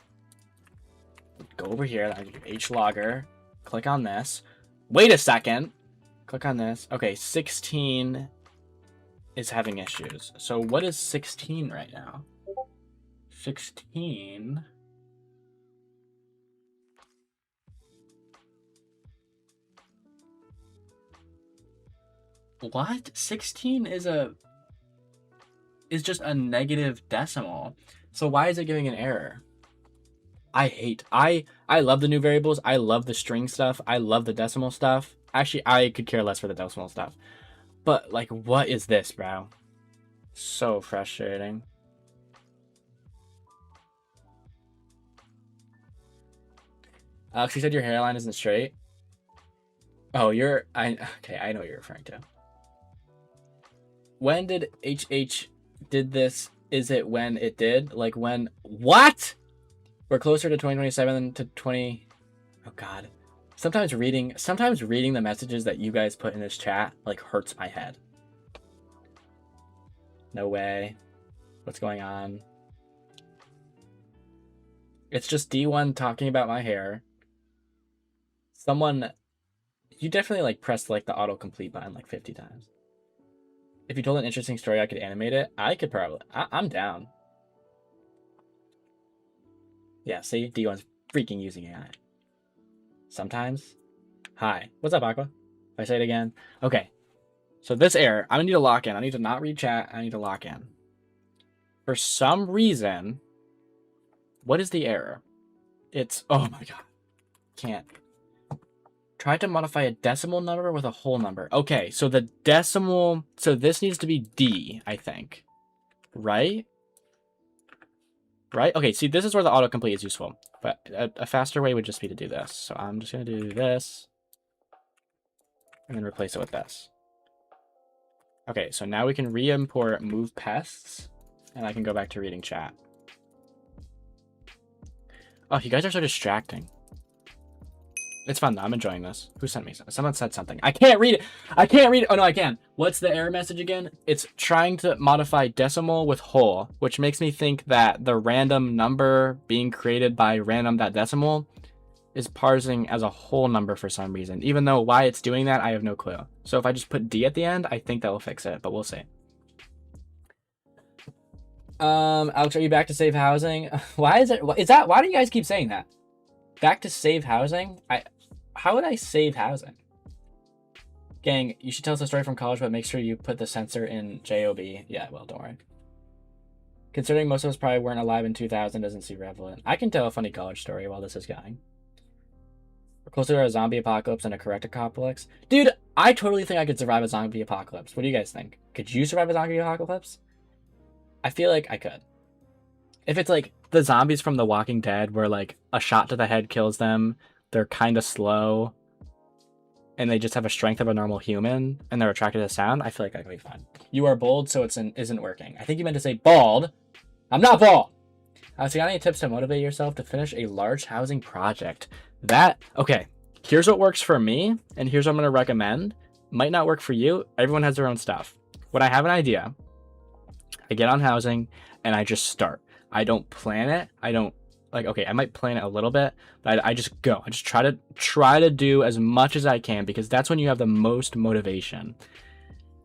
Speaker 1: Go over here. HLogger. Click on this. Wait a second. Click on this. Okay, 16 is having issues. So what is 16 right now? 16... What? 16 is just a negative decimal. So why is it giving an error? I love the new variables. I love the string stuff. I love the decimal stuff. Actually, I could care less for the decimal stuff. But like, what is this, bro? So frustrating. Alex, you said your hairline isn't straight. Oh, okay, I know what you're referring to. When did HH did this? Is it when it did? Like when... What? We're closer to 2027 to 20... Oh, God. Sometimes reading the messages that you guys put in this chat, like, hurts my head. No way. What's going on? It's just D1 talking about my hair. Someone... You definitely, like, pressed, like, the autocomplete button, like, 50 times. If you told an interesting story, I could animate it. I could probably... I'm down. Yeah, see? D1's freaking using AI. Sometimes. Hi. What's up, Aqua? If I say it again. Okay. So this error, I'm going to need to lock in. I need to not read chat. I need to lock in. For some reason... What is the error? It's... Oh my god. Can't... Try to modify a decimal number with a whole number. Okay, so the decimal... So this needs to be D, I think. Right? Right? Okay, see, this is where the autocomplete is useful. But a faster way would just be to do this. So I'm just going to do this. And then replace it with this. Okay, so now we can re-import move pests, and I can go back to reading chat. Oh, you guys are so distracting. It's fun though. I'm enjoying this. Who sent me something? Someone said something. I can't read it. I can't read it. Oh no, I can. What's the error message again? It's trying to modify decimal with whole, which makes me think that the random number being created by random.decimal is parsing as a whole number for some reason. Even though why it's doing that, I have no clue. So if I just put D at the end, I think that will fix it, but we'll see. Alex, are you back to save housing? Why is it? Is that? Why do you guys keep saying that? Back to save housing? How would I save housing? Gang, you should tell us a story from college, but make sure you put the censor in JOB. Yeah, well, don't worry. Considering most of us probably weren't alive in 2000, doesn't seem relevant. I can tell a funny college story while this is going. We're closer to a zombie apocalypse than a correct apocalypse. Dude, I totally think I could survive a zombie apocalypse. What do you guys think? Could you survive a zombie apocalypse? I feel like I could. If it's like the zombies from The Walking Dead where like a shot to the head kills them, they're kind of slow, and they just have a strength of a normal human, and they're attracted to sound, I feel like I could be fine. You are bold, so isn't working. I think you meant to say bald. I'm not bald. So you got any tips to motivate yourself to finish a large housing project? Okay, here's what works for me, and here's what I'm going to recommend. Might not work for you. Everyone has their own stuff. When I have an idea, I get on housing, and I just start. I don't plan it. I don't okay, I might plan it a little bit, but I just go. I just try to do as much as I can, because that's when you have the most motivation.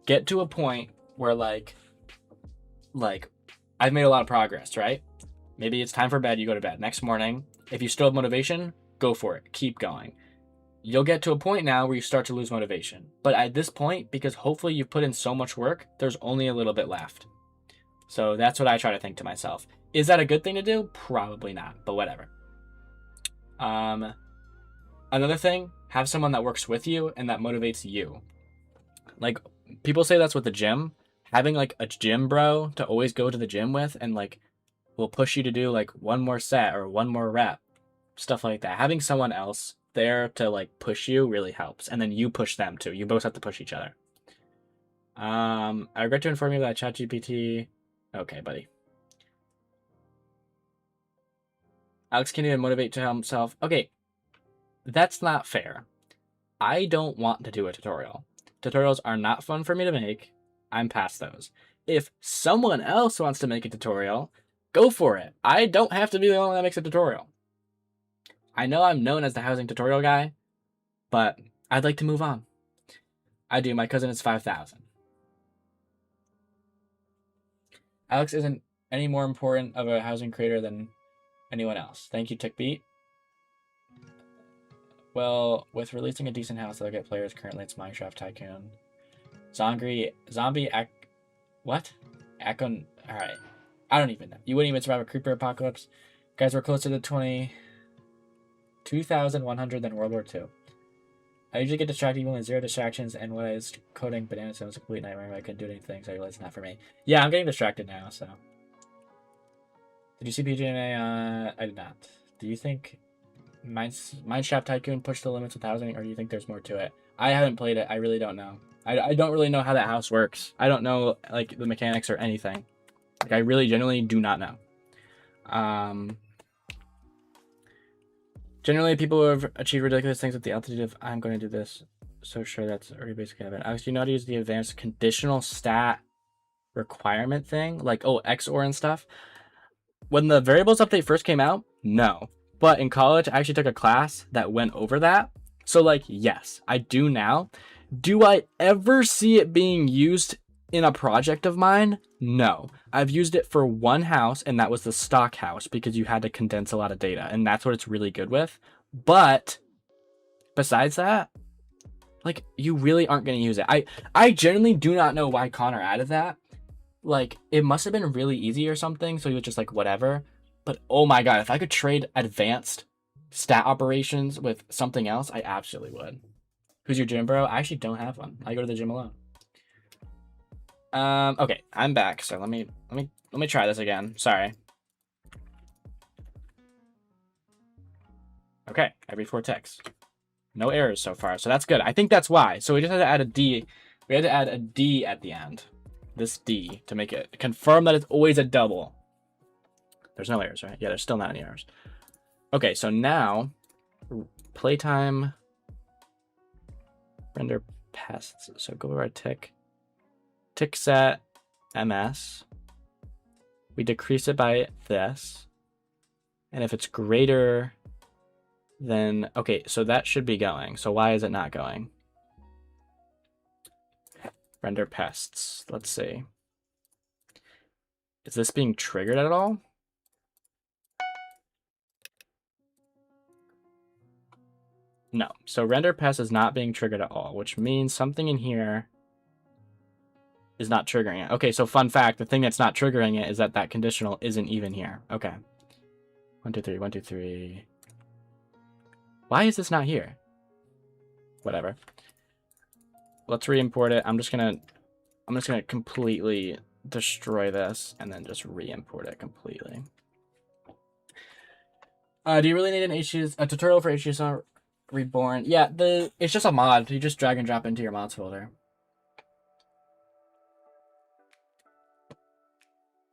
Speaker 1: Get to a point where like I've made a lot of progress, right? Maybe it's time for bed, you go to bed. Next morning, if you still have motivation, go for it. Keep going. You'll get to a point now where you start to lose motivation. But at this point, because hopefully you've put in so much work, there's only a little bit left. So that's what I try to think to myself. Is that a good thing to do? Probably not, but whatever. Another thing, have someone that works with you and that motivates you. Like, people say that's with the gym. Having like a gym bro to always go to the gym with and like will push you to do like one more set or one more rep, stuff like that. Having someone else there to like push you really helps, and then you push them too. You both have to push each other. I regret to inform you that ChatGPT. Okay, buddy. Alex can't even motivate to himself. Okay, that's not fair. I don't want to do a tutorial. Tutorials are not fun for me to make. I'm past those. If someone else wants to make a tutorial, go for it. I don't have to be the only one that makes a tutorial. I know I'm known as the housing tutorial guy, but I'd like to move on. I do. My cousin is 5,000. Alex isn't any more important of a housing creator than anyone else. Thank you, TickBeat. Well, with releasing a decent house that'll get players, currently it's Minecraft Tycoon. What? Akon. Alright. I don't even know. You wouldn't even survive a creeper apocalypse. Guys, we're closer to 22,100 than World War II. I usually get distracted even with 0 distractions, and when I was coding Banana Sim was a complete nightmare. I couldn't do anything, so I realized it's not for me. Yeah, I'm getting distracted now, so. Did you see PGNA? I did not. Do you think Mineshaft Tycoon pushed the limits with housing, or do you think there's more to it? I haven't played it. I really don't know. I don't really know how that house works. I don't know like the mechanics or anything. Like I really genuinely do not know. Generally, people who have achieved ridiculous things with the altitude of I'm going to do this. So sure, that's already basically happened. Alex, do you know how to use the advanced conditional stat requirement thing? Like, oh, XOR and stuff? When the variables update first came out, no. But in college, I actually took a class that went over that. So like, yes, I do now. Do I ever see it being used in a project of mine? No. I've used it for one house, and that was the stock house because you had to condense a lot of data, and that's what it's really good with. But besides that, like, you really aren't going to use it. I genuinely do not know why Connor added that. Like, it must have been really easy or something, so he was just like, whatever. But oh my god, if I could trade advanced stat operations with something else, I absolutely would. Who's your gym bro? I actually don't have one. I go to the gym alone. Okay, I'm back. So let me try this again. Sorry. Okay, I read 4 texts. No errors so far, so that's good. I think that's why. So we just had to add a D We had to add a D at the end. This D to make it confirm that it's always a double. There's no errors, right? Yeah, there's still not any errors. Okay, so now playtime render pests. So go over our tick set ms. We decrease it by this. And if it's greater than, okay, so that should be going. So why is it not going? Render pests. Let's see. Is this being triggered at all? No. So render pest is not being triggered at all, which means something in here is not triggering it. Okay, so fun fact, the thing that's not triggering it is that conditional isn't even here. Okay. 1, 2, 3, 1, 2, 3. Why is this not here? Whatever. Let's re-import it. I'm just gonna completely destroy this and then just re-import it completely. Do you really need a tutorial for HDSR Reborn? Yeah, it's just a mod. You just drag and drop into your mods folder.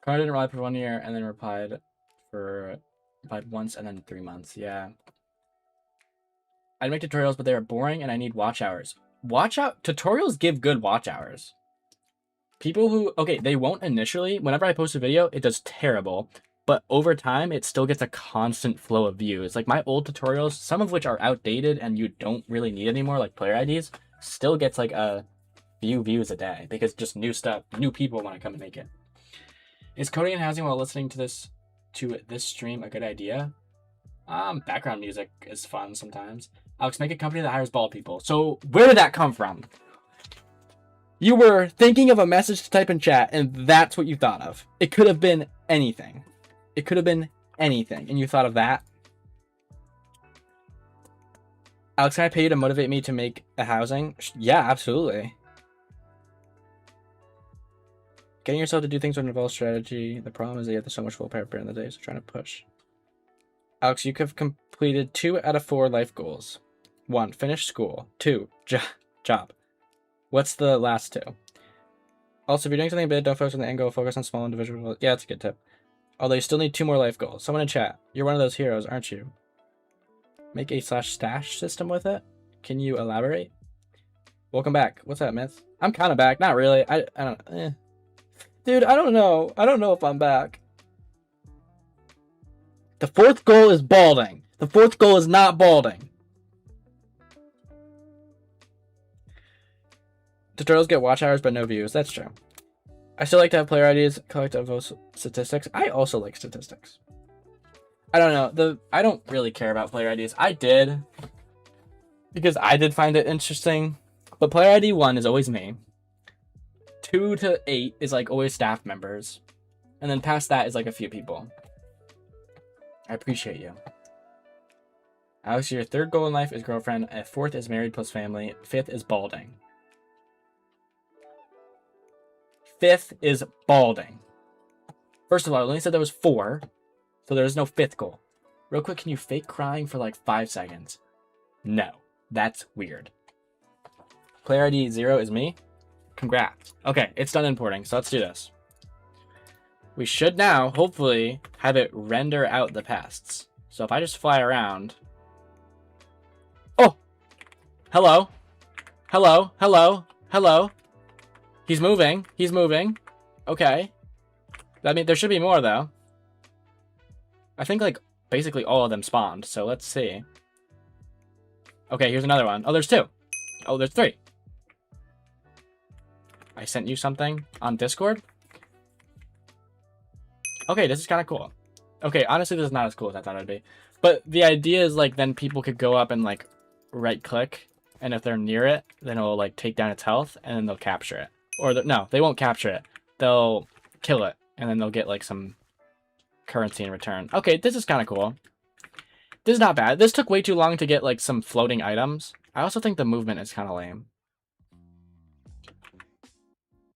Speaker 1: Connor didn't reply for 1 year and then replied once and then 3 months. Yeah. I'd make tutorials, but they are boring and I need watch hours. Tutorials give good watch hours. People who, okay, they won't initially. Whenever I post a video, it does terrible. But over time, it still gets a constant flow of views. Like my old tutorials, some of which are outdated and you don't really need anymore, like player IDs, still gets like a few views a day because just new stuff, new people want to come and make it. Is coding and housing while listening to this stream a good idea? Background music is fun sometimes. Alex, make a company that hires bald people. So where did that come from? You were thinking of a message to type in chat, and that's what you thought of. It could have been anything. It could have been anything, and you thought of that. Alex, can I pay you to motivate me to make a housing? Yeah, absolutely. Getting yourself to do things would involve strategy. The problem is that you have so much willpower in the day, so trying to push. Alex, you have completed 2 out of 4 life goals. 1, finish school. 2, job. What's the last 2? Also, if you're doing something big, don't focus on the end goal. Focus on small individual. Yeah, that's a good tip. Although you still need 2 more life goals. Someone in chat. You're one of those heroes, aren't you? Make a /stash system with it. Can you elaborate? Welcome back. What's that, Myth? I'm kind of back. Not really. I don't. Dude, I don't know. I don't know if I'm back. The 4th goal is balding. The 4th goal is not balding. Tutorials get watch hours but no views. That's true. I still like to have player IDs, collect those statistics. I also like statistics. I don't know. I don't really care about player IDs. I did. Because I did find it interesting. But player ID 1 is always me. 2 to 8 is like always staff members. And then past that is like a few people. I appreciate you. Alex, your 3rd goal in life is girlfriend. 4th is married plus family. 5th is balding. 5th is balding. First of all, I only said there was 4. So there is no 5th goal. Real quick, can you fake crying for like 5 seconds? No. That's weird. Player ID 0 is me. Congrats. Okay, it's done importing. So let's do this. We should now, hopefully, have it render out the pests. So if I just fly around... Oh! Hello. Hello. Hello. Hello. He's moving. He's moving. Okay. I mean, there should be more, though. I think, like, basically all of them spawned. So let's see. Okay, here's another one. Oh, there's 2. Oh, there's 3. I sent you something on Discord? Okay, this is kind of cool. Okay, honestly, this is not as cool as I thought it'd be. But the idea is, like, then people could go up and, like, right-click. And if they're near it, then it'll, like, take down its health. And then they'll capture it. Or, no, they won't capture it. They'll kill it. And then they'll get, like, some currency in return. Okay, this is kind of cool. This is not bad. This took way too long to get, like, some floating items. I also think the movement is kind of lame.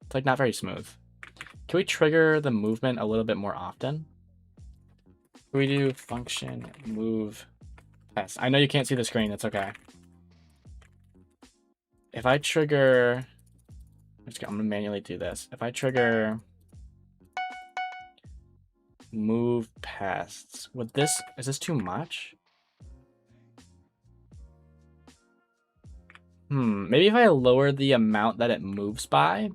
Speaker 1: It's, like, not very smooth. Can we trigger the movement a little bit more often? Can we do function move test? I know you can't see the screen. It's okay. If I trigger I'm gonna manually do this. If I trigger move pests, is this too much? Maybe if I lower the amount that it moves by.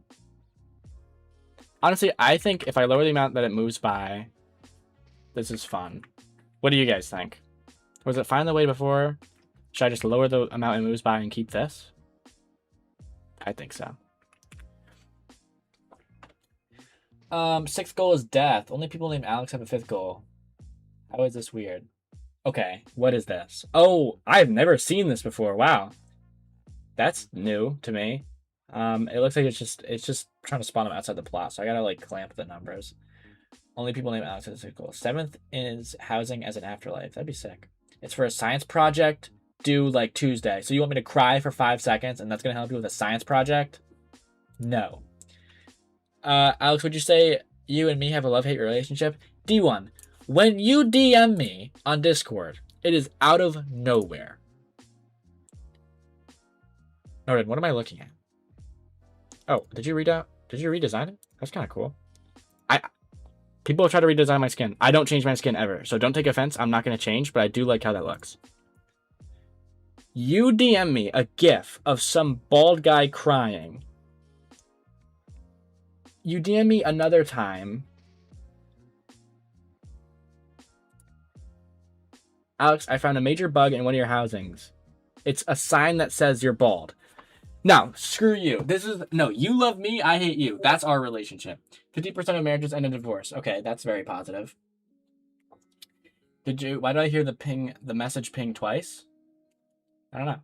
Speaker 1: Honestly, I think if I lower the amount that it moves by, this is fun. What do you guys think? Was it fine the way before? Should I just lower the amount it moves by and keep this? I think so. Sixth goal is death. Only people named Alex have a fifth goal. How is this weird? Okay, what is this? Oh, I've never seen this before. Wow. That's new to me. It looks like it's just trying to spawn them outside the plot, so I gotta like clamp the numbers. Only people named Alex have a fifth goal. Seventh is housing as an afterlife. That'd be sick. It's for a science project due like Tuesday. So you want me to cry for 5 seconds and that's gonna help you with a science project? No. Alex, would you say you and me have a love-hate relationship? D1, when you DM me on Discord, it is out of nowhere. Noted, what am I looking at? Oh, did you redesign it? That's kind of cool. People have tried to redesign my skin. I don't change my skin ever, so don't take offense. I'm not going to change, but I do like how that looks. You DM me a GIF of some bald guy crying. You DM me another time. Alex, I found a major bug in one of your housings. It's a sign that says you're bald. No, screw you. No, you love me, I hate you. That's our relationship. 50% of marriages end in divorce. Okay, that's very positive. Why did I hear the message ping twice? I don't know.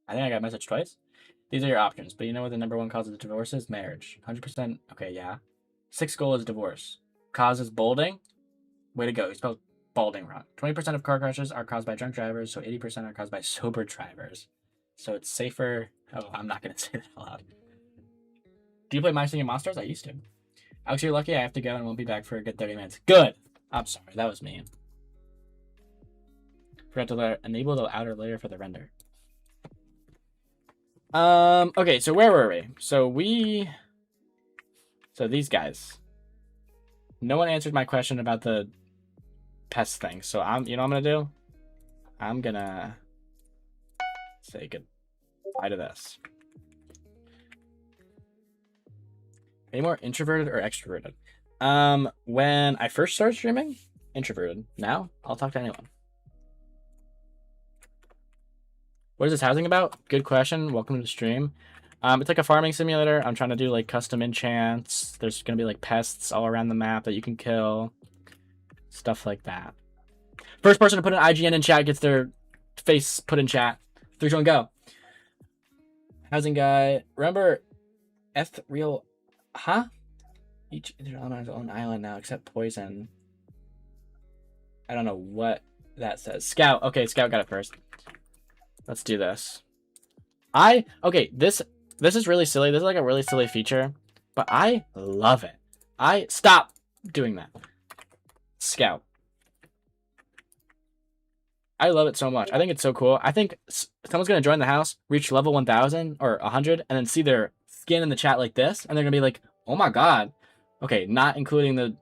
Speaker 1: I think I got message twice. These are your options, but you know what the number one cause of divorce is? Marriage. 100%. Okay, yeah. Sixth goal is divorce. Cause is balding. Way to go. You spelled balding wrong. 20% of car crashes are caused by drunk drivers, so 80% are caused by sober drivers. So it's safer. Oh, I'm not going to say that aloud. Do you play My Singing Monsters? I used to. Alex, you're lucky. I have to go and won't be back for a good 30 minutes. Good. I'm sorry. That was mean. Forgot to enable the outer layer for the render. Okay, so where were we? So these guys. No one answered my question about the pest thing. So you know what I'm gonna do? I'm gonna say goodbye to this. Are you more introverted or extroverted? When I first started streaming, introverted. Now, I'll talk to anyone. What is this housing about? Good question. Welcome to the stream. It's like a farming simulator. I'm trying to do like custom enchants. There's gonna be like pests all around the map that you can kill. Stuff like that. First person to put an IGN in chat gets their face put in chat. 3, 2, 1, go. Housing guy. Remember Ethereal, huh? Each element on its own island now except poison. I don't know what that says. Scout. Okay, Scout got it first. Let's do this. Okay, this is really silly. This is like a really silly feature, but I love it. Stop doing that. Scout. I love it so much. I think it's so cool. I think someone's going to join the house, reach level 1000 or 100, and then see their skin in the chat like this, and they're going to be like, oh my god. Okay, not including the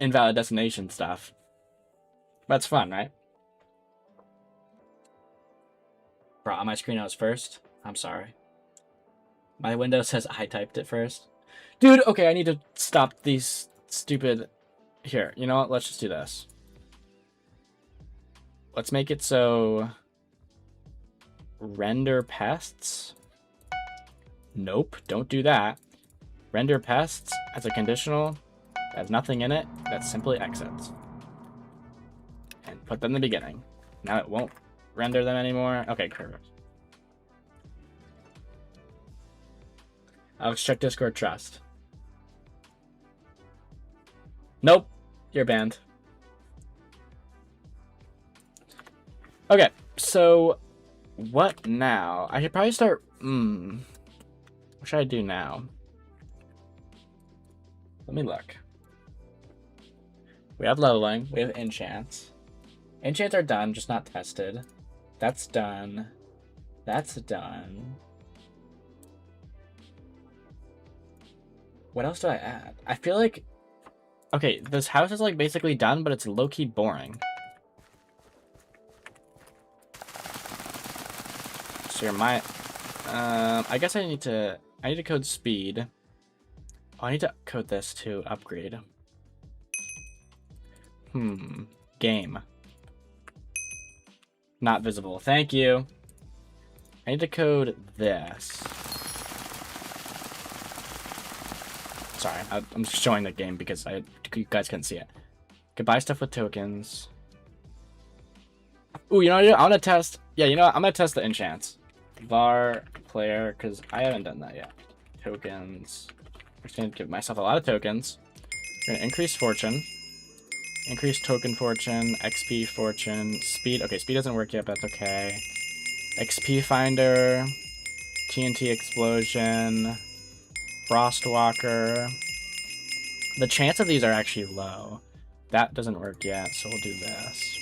Speaker 1: invalid destination stuff. That's fun, right? Bro, on my screen I was first. I'm sorry. My window says I typed it first. Dude, okay, I need to stop these stupid... Here, you know what? Let's just do this. Let's make it so... Render pests? Nope, don't do that. Render pests as a conditional that has nothing in it that simply exits. And put them in the beginning. Now it won't render them anymore. Okay, perfect. Alex, check Discord trust. Nope, you're banned. Okay, so what now? I should probably start. What should I do now? Let me look. We have leveling. We have enchants. Enchants are done, just not tested. That's done. That's done. What else do I add? I feel like... Okay, this house is like basically done, but it's low-key boring. So you're my... I guess I need to code speed. Oh, I need to code this to upgrade. Game. Not visible. Thank you. I need to code this. Sorry, I'm just showing the game because you guys couldn't see it. Could buy stuff with tokens. Ooh, you know what I do? I want to test... Yeah, you know what? I'm going to test the enchants. Var player, because I haven't done that yet. Tokens. I'm just going to give myself a lot of tokens. We're going to increase fortune. Increase token fortune, XP fortune, speed. Okay, speed doesn't work yet, but that's okay. XP finder, TNT explosion, Frostwalker. The chance of these are actually low. That doesn't work yet, so we'll do this.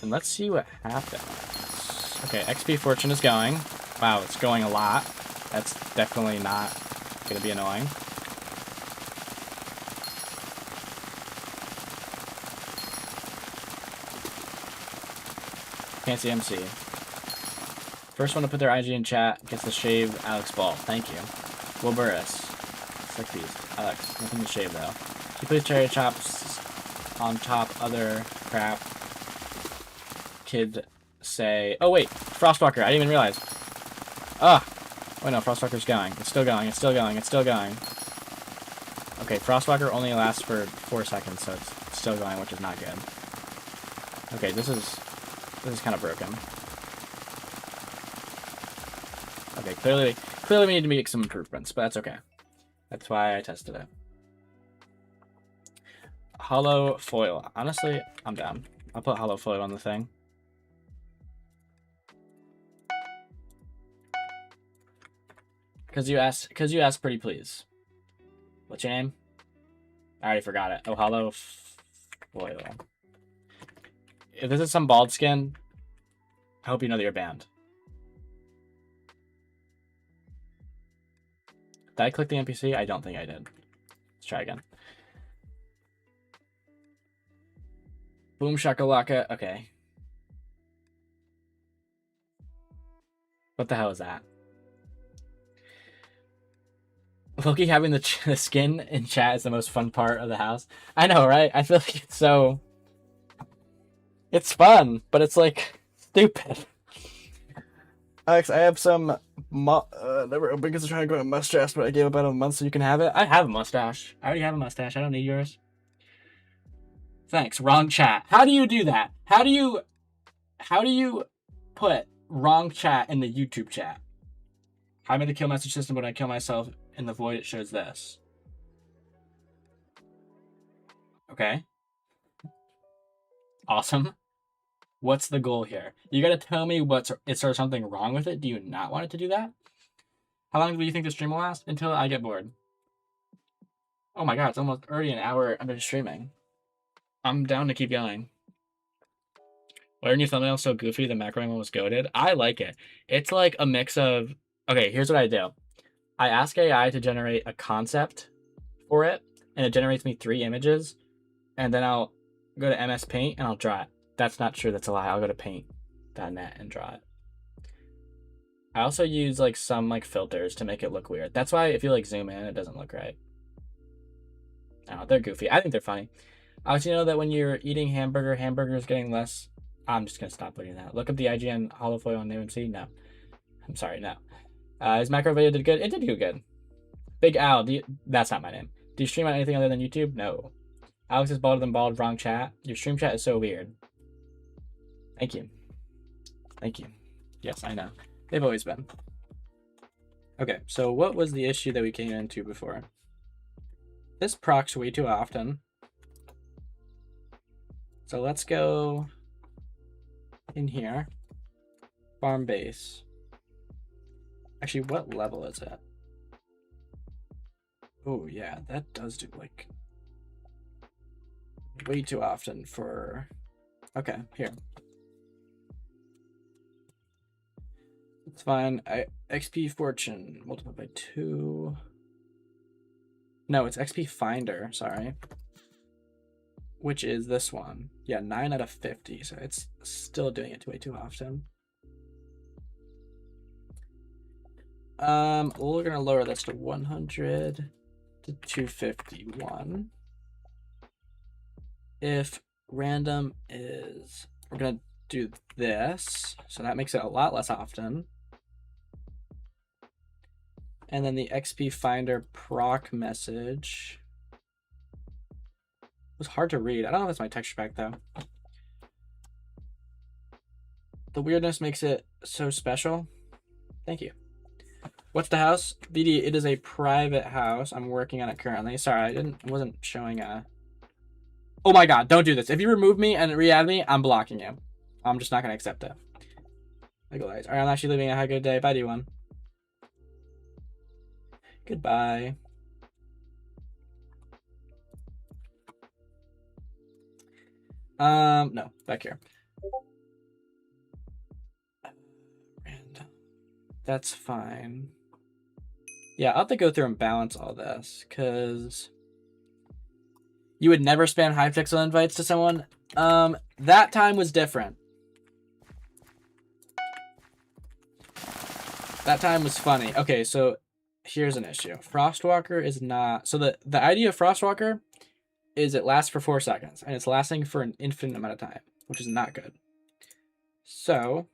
Speaker 1: And let's see what happens. Okay, XP fortune is going. Wow, it's going a lot. That's definitely not going to be annoying. Fancy MC. First one to put their IG in chat gets to shave Alex Ball. Thank you. Will Burris. Sick beast. Alex, nothing to shave though. Can you please cherry chops on top other crap? Kid say... Oh wait, Frostwalker. I didn't even realize. Ah! Oh no, Frostwalker's going. It's still going. It's still going. It's still going. Okay, Frostwalker only lasts for 4 seconds, so it's still going, which is not good. Okay, this is kind of broken. Okay, clearly we need to make some improvements, but that's okay. That's why I tested it. Hollow foil. Honestly, I'm down. I'll put hollow foil on the thing. Cause you asked pretty please. What's your name? I already forgot it. Oh, hollow foil. If this is some bald skin, I hope you know that you're banned. Did I click the NPC? I don't think I did. Let's try again. Boom shakalaka. Okay. What the hell is that? Loki having the skin in chat is the most fun part of the house. I know, right? I feel like it's so... It's fun, but it's like stupid. Alex, I have some never open because I'm trying to grow a mustache, but I gave about a month so you can have it. I have a mustache. I already have a mustache. I don't need yours. Thanks. Wrong chat. How do you do that? How do you put wrong chat in the YouTube chat? I made the kill message system when I kill myself in the void. It shows this. Okay. Awesome. What's the goal here? You gotta tell me is there something wrong with it? Do you not want it to do that? How long do you think the stream will last? Until I get bored. Oh my god, it's almost already an hour under streaming. I'm down to keep going. Why are new thumbnails so goofy? The macroing one was goated. I like it. It's like a mix of... Okay, here's what I do. I ask AI to generate a concept for it, and it generates me 3 images, and then I'll go to MS Paint and I'll draw it. That's not true, that's a lie. I'll go to paint.net and draw it. I also use like some like filters to make it look weird. That's why if you like zoom in, it doesn't look right. Oh, they're goofy. I think they're funny. I also know that when you're eating hamburger is getting less. I'm just gonna stop putting that. Look up the IGN hollow foil on NameMC. No, I'm sorry, no. His macro video did good. It did do good. Big Al, that's not my name. Do you stream on anything other than YouTube? No. Alex is balder than bald. Wrong chat. Your stream chat is so weird. Thank you. Thank you. Yes, I know. They've always been. Okay, so what was the issue that we came into before? This procs way too often. So let's go in here. Farm base. Actually, what level is it? Oh, yeah, that does do like way too often for... Okay, here. It's fine. XP fortune multiplied by 2. No, it's XP Finder, sorry. Which is this one. Yeah, 9 out of 50, so it's still doing it way too often. We're gonna lower this to 100 to 251. If random is, we're gonna do this, so that makes it a lot less often. And then the XP Finder proc message was hard to read. I don't know if it's my texture pack though. The weirdness makes it so special. Thank you. What's the house? BD, it is a private house. I'm working on it currently. Sorry, I wasn't showing a... Oh my god, don't do this. If you remove me and re-add me, I'm blocking you. I'm just not gonna accept it. Legalize. Alright, I'm actually leaving. Have a good day. Bye, D1. Goodbye. No, back here. Random. That's fine. Yeah, I'll have to go through and balance all this, because you would never spam Hypixel invites to someone. That time was different. That time was funny. Okay, so here's an issue. Frostwalker is not... So the idea of Frostwalker is it lasts for 4 seconds, and it's lasting for an infinite amount of time, which is not good. So...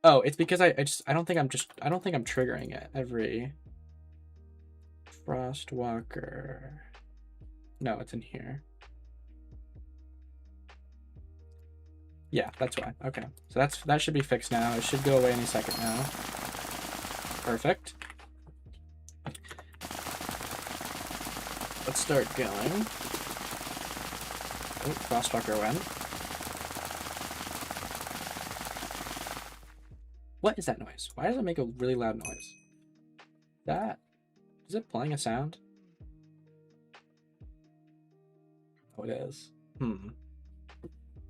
Speaker 1: Oh, it's because I don't think I'm triggering it every... Frostwalker... No, it's in here. Yeah, that's why. Okay, so that should be fixed now. It should go away any second now. Perfect. Let's start going. Oh, Frostwalker went. What is that noise? Why does it make a really loud noise? Is it playing a sound? Oh, it is.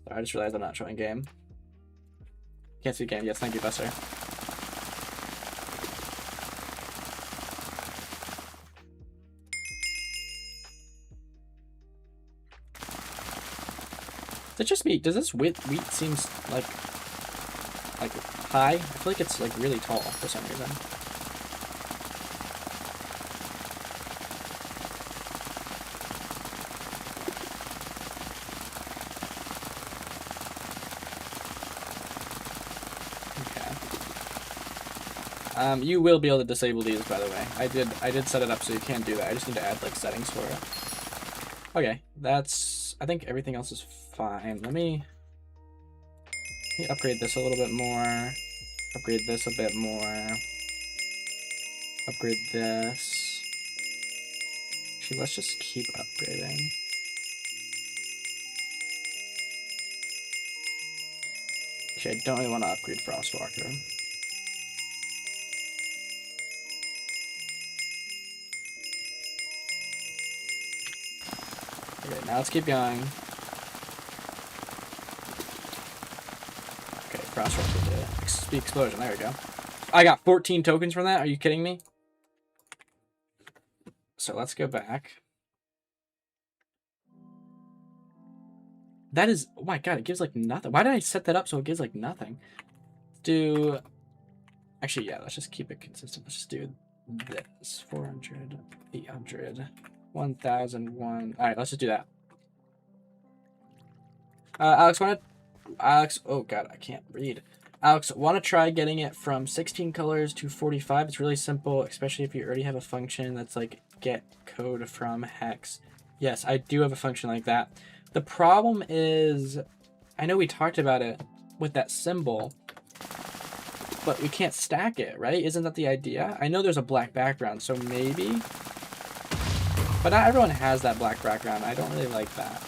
Speaker 1: I just realized I'm not showing game. Can't see game. Yes, thank you, Buster. Is it just me? Does this wheat seems like high? I feel like it's like really tall for some reason. You will be able to disable these, by the way. I did set it up so you can do that. I just need to add like settings for it. Okay, I think everything else is fine. Let me upgrade this a little bit more. Upgrade this a bit more. Upgrade this. Actually, let's just keep upgrading. Actually, I don't really want to upgrade Frostwalker. Okay, now let's keep going. Okay, Frostwalker did the explosion. There we go. I got 14 tokens from that. Are you kidding me? So let's go back. That is... Oh my god, it gives like nothing. Why did I set that up so it gives like nothing? Do... Actually, yeah, let's just keep it consistent. Let's just do this. 400, 800... 1001. All right, let's just do that. Alex, oh god, I can't read. Alex, want to try getting it from 16 colors to 45? It's really simple, especially if you already have a function that's like get code from hex. Yes, I do have a function like that. The problem is, I know we talked about it with that symbol, but we can't stack it, right? Isn't that the idea? I know there's a black background, so maybe... But not everyone has that black background. I don't really like that.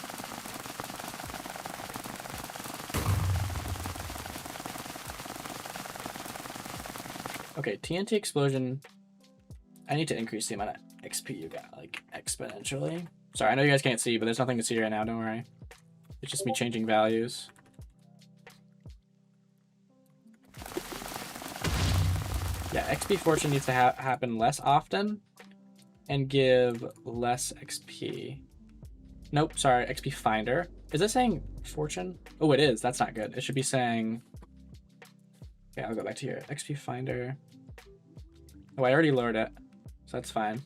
Speaker 1: Okay, TNT explosion. I need to increase the amount of XP you got, like, exponentially. Sorry, I know you guys can't see, but there's nothing to see right now, don't worry. It's just me changing values. Yeah, XP fortune needs to happen less often. and give less XP. Nope, sorry, XP Finder. Is it saying Fortune? Oh, it is. That's not good. It should be saying... Okay, I'll go back to here. XP Finder. Oh, I already lowered it, so that's fine.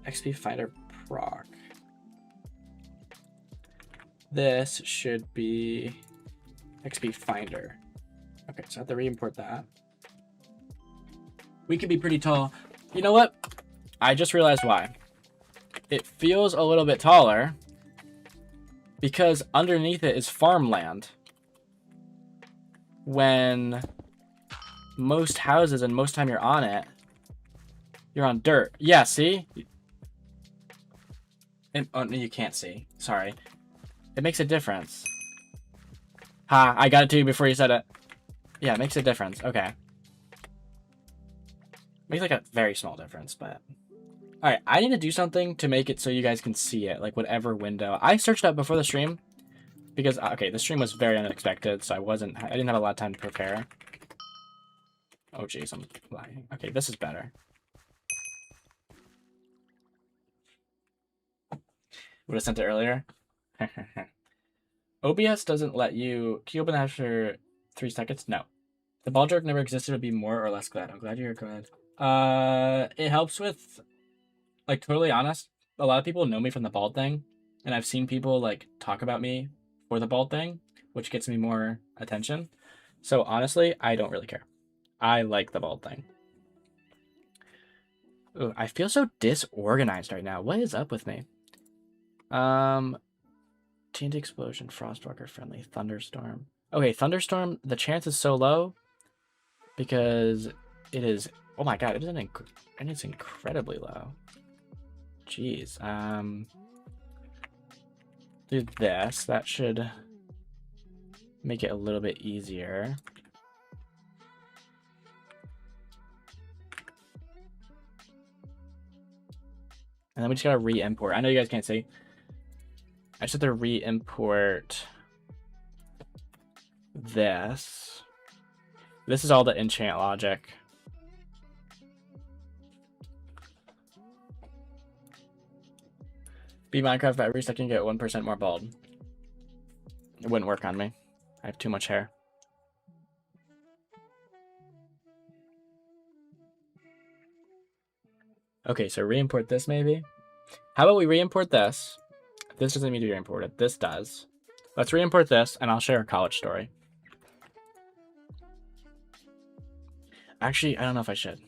Speaker 1: XP Finder proc. This should be XP Finder. Okay, so I have to re-import that. We could be pretty tall. You know what? I just realized why. It feels a little bit taller because underneath it is farmland. When most houses and most time you're on it, you're on dirt. Yeah, see? Oh, no, you can't see. Sorry. It makes a difference. Ha, I got it to you before you said it. Yeah, it makes a difference. Okay. Makes like a very small difference, but... Alright, I need to do something to make it so you guys can see it. Like, whatever window. I searched up before the stream. Because, okay, the stream was very unexpected, so I didn't have a lot of time to prepare. Oh, jeez, I'm lying. Okay, this is better. Would have sent it earlier. OBS doesn't let you... Can you open the after 3 seconds? No. The ball joke never existed would be more or less glad. I'm glad you're glad. It helps with... Like, totally honest, a lot of people know me from the bald thing. And I've seen people, like, talk about me for the bald thing, which gets me more attention. So, honestly, I don't really care. I like the bald thing. Ooh, I feel so disorganized right now. What is up with me? TNT explosion, frostwalker friendly, thunderstorm. Okay, thunderstorm. The chance is so low because it is. Oh my god, and it's incredibly low. Jeez. Do this. That should make it a little bit easier. And then we just gotta re-import. I know you guys can't see. I just have to re-import this. This is all the enchant logic. Be Minecraft, but every second get 1% more bald. It wouldn't work on me. I have too much hair. Okay, so re-import this maybe. How about we re-import this? This doesn't need to be re-imported. This does. Let's re-import this, and I'll share a college story. Actually, I don't know if I should.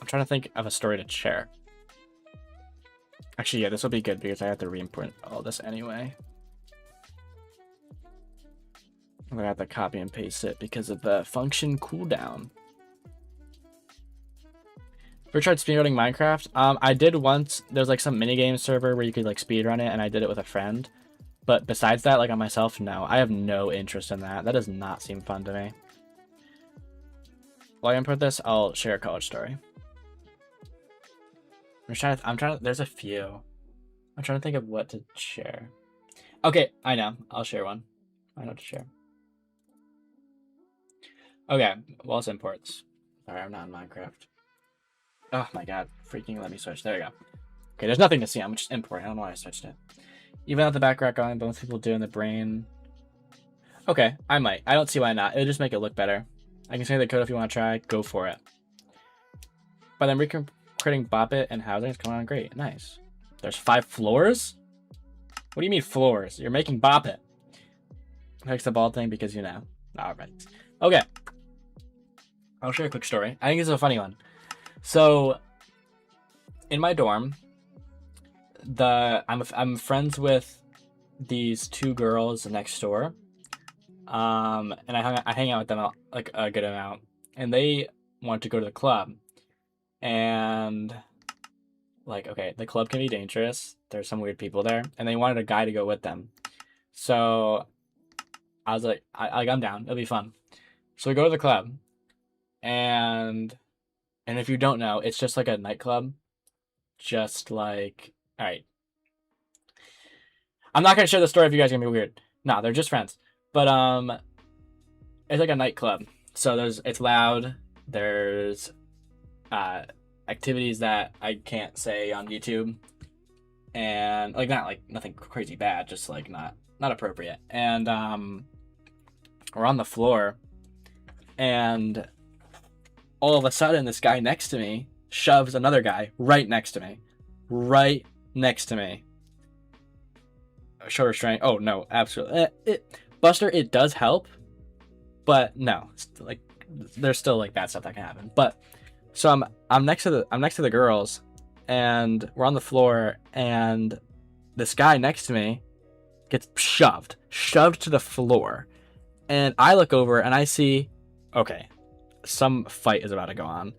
Speaker 1: I'm trying to think of a story to share. Actually, yeah, this will be good because I have to re-import all this anyway. I'm gonna have to copy and paste it because of the function cooldown. Ever tried speedrunning Minecraft? I did once. There's like some minigame server where you could like speedrun it, and I did it with a friend. But besides that, like on myself, no. I have no interest in that. That does not seem fun to me. While I import this, I'll share a college story. I'm trying to, there's a few. I'm trying to think of what to share. Okay, I know. I'll share one. I know what to share. Okay, Wallace imports. Sorry, I'm not in Minecraft. Oh my god, freaking let me switch. There we go. Okay, there's nothing to see. I'm just importing. I don't know why I switched it. Even out the background on, both people do in the brain. Okay, I might. I don't see why not. It'll just make it look better. I can say the code if you want to try. Go for it. But then creating Bop It and housing is coming on great. Nice. There's 5 floors? What do you mean floors? You're making Bop It. Fix the ball thing because you know. Alright. Okay. I'll share a quick story. I think this is a funny one. So, in my dorm, I'm friends with these 2 girls next door, and I hang out with them like a good amount, and they want to go to the club, and like, okay, the club can be dangerous. There's some weird people there, and they wanted a guy to go with them. So I was like, I'm down. It'll be fun. So we go to the club, and if you don't know, it's just like a nightclub. Just like, all right. I'm not gonna share the story if you guys are gonna be weird. No, they're just friends. But it's like a nightclub. So it's loud. There's activities that I can't say on YouTube, and like not like nothing crazy bad, just like not appropriate. And we're on the floor, and all of a sudden, this guy next to me shoves another guy right next to me, right next to me. Show restraint. Oh no, absolutely. Buster, it does help, but no, like there's still like bad stuff that can happen. But so I'm next to the girls, and we're on the floor, and this guy next to me gets shoved to the floor, and I look over and I see, okay, some fight is about to go on.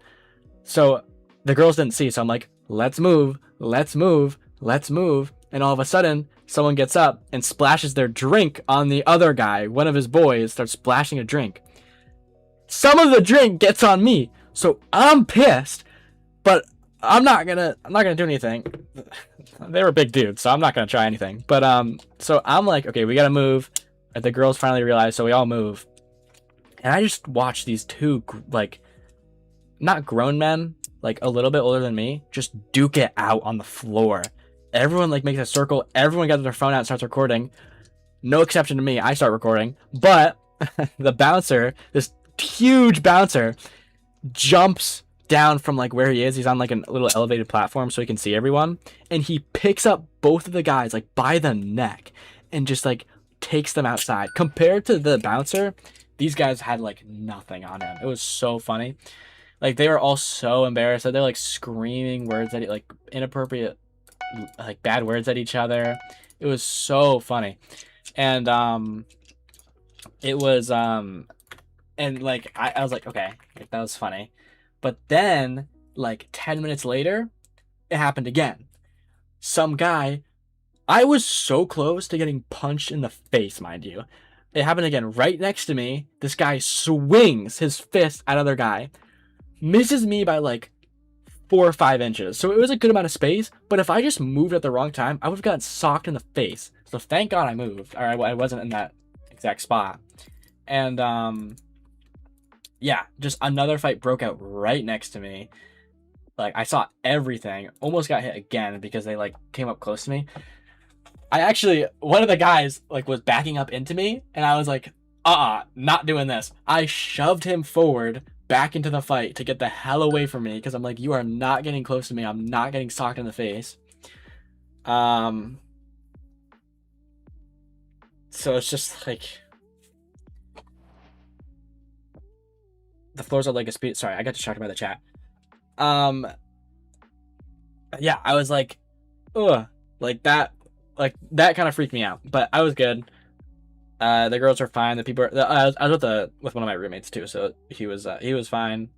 Speaker 1: So the girls didn't see, so I'm like, let's move, and all of a sudden someone gets up and splashes their drink on the other guy. One of his boys starts splashing a drink. Some of the drink gets on me, so I'm pissed, but I'm not gonna do anything. They were big dudes, so I'm not gonna try anything. But so I'm like, okay, we gotta move. The girls finally realize, so we all move, and I just watch these two like not grown men, like a little bit older than me, just duke it out on the floor. Everyone like makes a circle. Everyone gets their phone out and starts recording. No exception to me. I start recording, but the bouncer, this huge bouncer, jumps down from like where he is. He's on like a little elevated platform so he can see everyone, and he picks up both of the guys like by the neck and just like takes them outside. Compared to the bouncer, these guys had like nothing on him. It was so funny. Like they were all so embarrassed that they're like screaming words at like inappropriate, like bad words at each other. It was so funny. And it was and like I was like, okay, like, that was funny. But then like 10 minutes later, it happened again. Some guy, I was so close to getting punched in the face, mind you. It happened again right next to me. This guy swings his fist at another guy, misses me by like 4 or 5 inches. So it was a good amount of space, but if I just moved at the wrong time, I would have gotten socked in the face. So thank God I moved, or I wasn't in that exact spot. And yeah, just another fight broke out right next to me. Like I saw everything, almost got hit again because they like came up close to me. I actually, one of the guys like was backing up into me, and I was like, not doing this. I shoved him forward back into the fight to get the hell away from me, because I'm like, you are not getting close to me. I'm not getting socked in the face. So it's just like the floors are like a speed. Sorry, I got distracted by the chat. Yeah, I was like, ugh, like that kind of freaked me out. But I was good. The girls are fine. The people are, I was with one of my roommates too, so he was fine.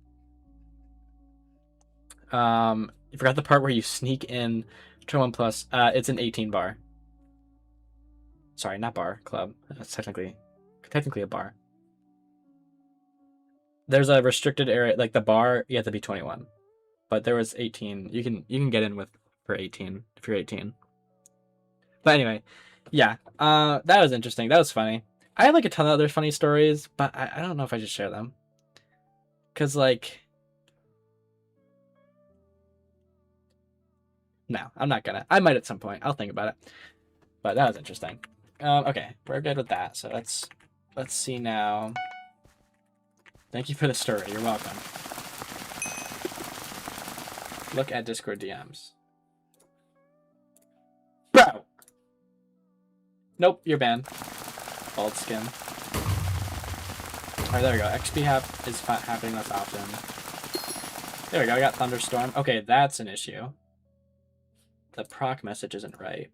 Speaker 1: You forgot the part where you sneak in 21 plus. It's an 18 bar. Sorry, not bar, club. That's technically a bar. There's a restricted area, like the bar, you have to be 21. But there was 18. You can get in with for 18 if you're 18. But anyway, yeah. That was interesting. That was funny. I have like a ton of other funny stories, but I don't know if I should share them. Cause like, no, I'm not gonna. I might at some point. I'll think about it. But that was interesting. Okay, we're good with that. So let's see now. Thank you for the story. You're welcome. Look at Discord DMs. Bro! Nope, you're banned. Bald skin. Alright, there we go. XP is happening less often. There we go, I got Thunderstorm. Okay, that's an issue. The proc message isn't right.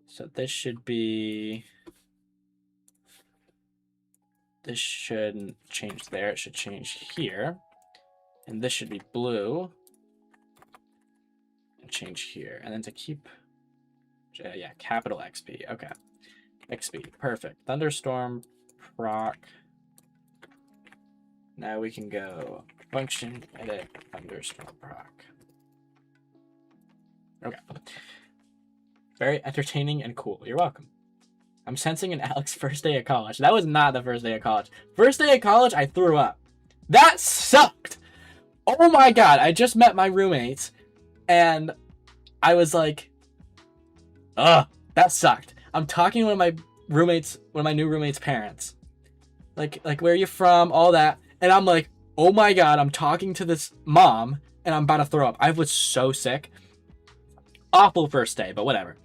Speaker 1: So this should be... This shouldn't change there. It should change here. And this should be blue. And change here. And then to keep... yeah, capital XP. Okay. XP. Perfect. Thunderstorm, proc. Now we can go function, edit, Thunderstorm, proc. Okay. Very entertaining and cool. You're welcome. I'm sensing an Alex first day of college. That was not the first day of college. First day of college, I threw up. That sucked. Oh my god, I just met my roommates and I was like, ugh, that sucked. I'm talking to one of my new roommates' parents. Like where are you from? All that. And I'm like, oh my god, I'm talking to this mom and I'm about to throw up. I was so sick. Awful first day, but whatever.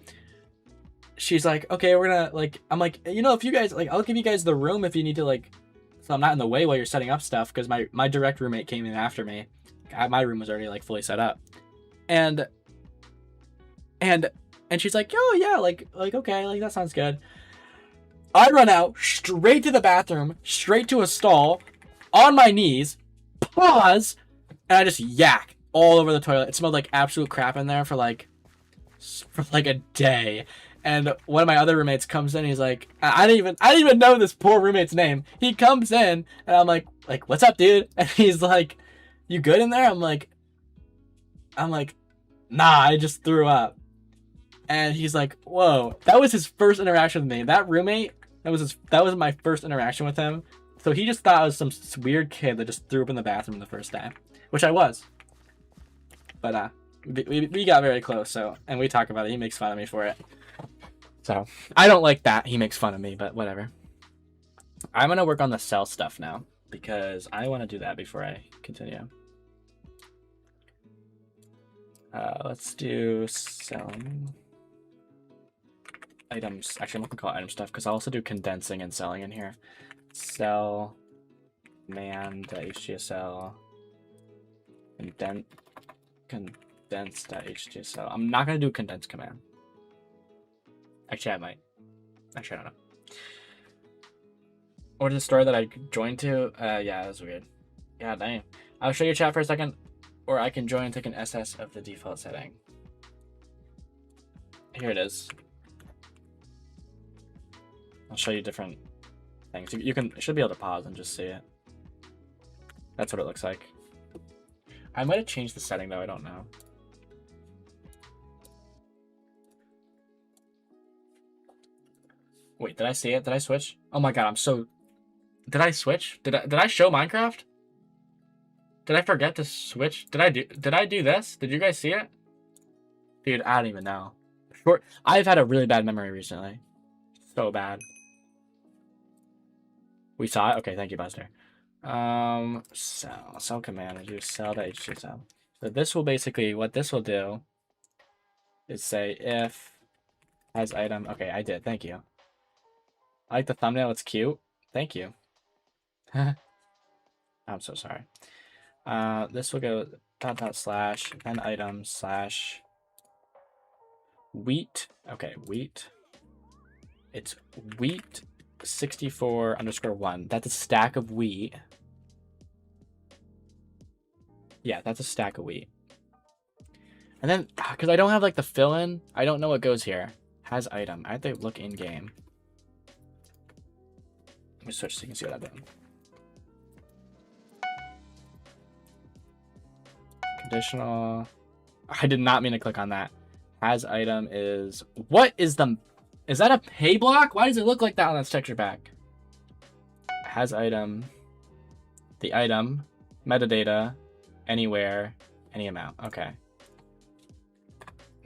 Speaker 1: She's like, okay, we're gonna like I'm like, if you guys like I'll give you guys the room if you need to like so I'm not in the way while you're setting up stuff because my direct roommate came in after me. My room was already like fully set up. And and and she's like, oh yeah, like okay, like that sounds good. I run out straight to the bathroom, straight to a stall, on my knees, pause, and I just yak all over the toilet. It smelled like absolute crap in there for like a day. And one of my other roommates comes in. He's like, I didn't even know this poor roommate's name. He comes in, and I'm like, what's up, dude? And he's like, you good in there? I'm like, nah, I just threw up. And he's like, whoa, that was his first interaction with me. That roommate, that was my first interaction with him. So he just thought I was some weird kid that just threw up in the bathroom the first day, which I was. But we got very close. So, and we talk about it. He makes fun of me for it. So I don't like that he makes fun of me, but whatever. I'm gonna work on the cell stuff now because I want to do that before I continue. Let's do selling items. Actually, I'm not gonna call it item stuff because I'll also do condensing and selling in here. Sell man.htsl condense.htsl. I'm not gonna do condense command. Actually, I might. Actually, I don't know. Or the store that I joined to? Yeah, that was weird. Yeah, dang. I'll show you chat for a second, or I can join and take an SS of the default setting. Here it is. I'll show you different things. You should be able to pause and just see it. That's what it looks like. I might have changed the setting though, I don't know. Wait, did I see it? Did I switch? Oh my god, did I switch? Did I show Minecraft? Did I forget to switch? Did I do this? Did you guys see it? Dude, I don't even know. I've had a really bad memory recently. So bad. We saw it? Okay, thank you, Buster. Sell command. I do sell.htsl. So this will basically, what this will do is say if has item. Okay, I did. Thank you. I like the thumbnail. It's cute. Thank you. I'm so sorry. This will go // then item / wheat. Okay, wheat. It's wheat 64_1. That's a stack of wheat. Yeah, that's a stack of wheat. And then, because I don't have like the fill-in, I don't know what goes here. Has item. I have to look in game. Let me switch so you can see what I've done. Conditional. I did not mean to click on that. Has item is. What is the. Is that a pay block? Why does it look like that on that texture pack? Has item. The item. Metadata. Anywhere. Any amount. Okay.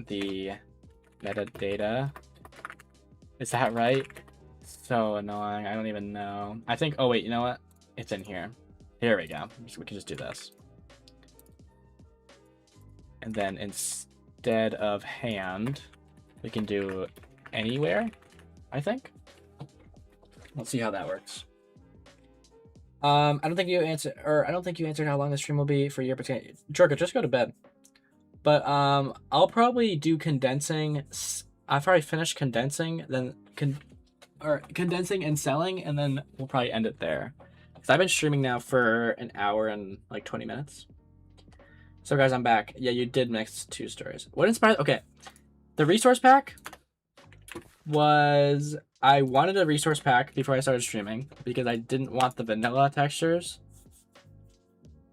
Speaker 1: The metadata. Is that right? So annoying. I don't even know. I think. Oh, wait. You know what? It's in here. Here we go. We can just do this. And then instead of hand, we can do anywhere, I think. Let's see how that works. I don't think you answered how long the stream will be for your opportunity. Jorka, just go to bed. But I'll probably do condensing after I finish condensing, then condensing and selling, and then we'll probably end it there. Because I've been streaming now for an hour and like 20 minutes. So guys, I'm back. Yeah, you did mix 2 stories. What inspired? Okay, the resource pack was I wanted a resource pack before I started streaming because I didn't want the vanilla textures.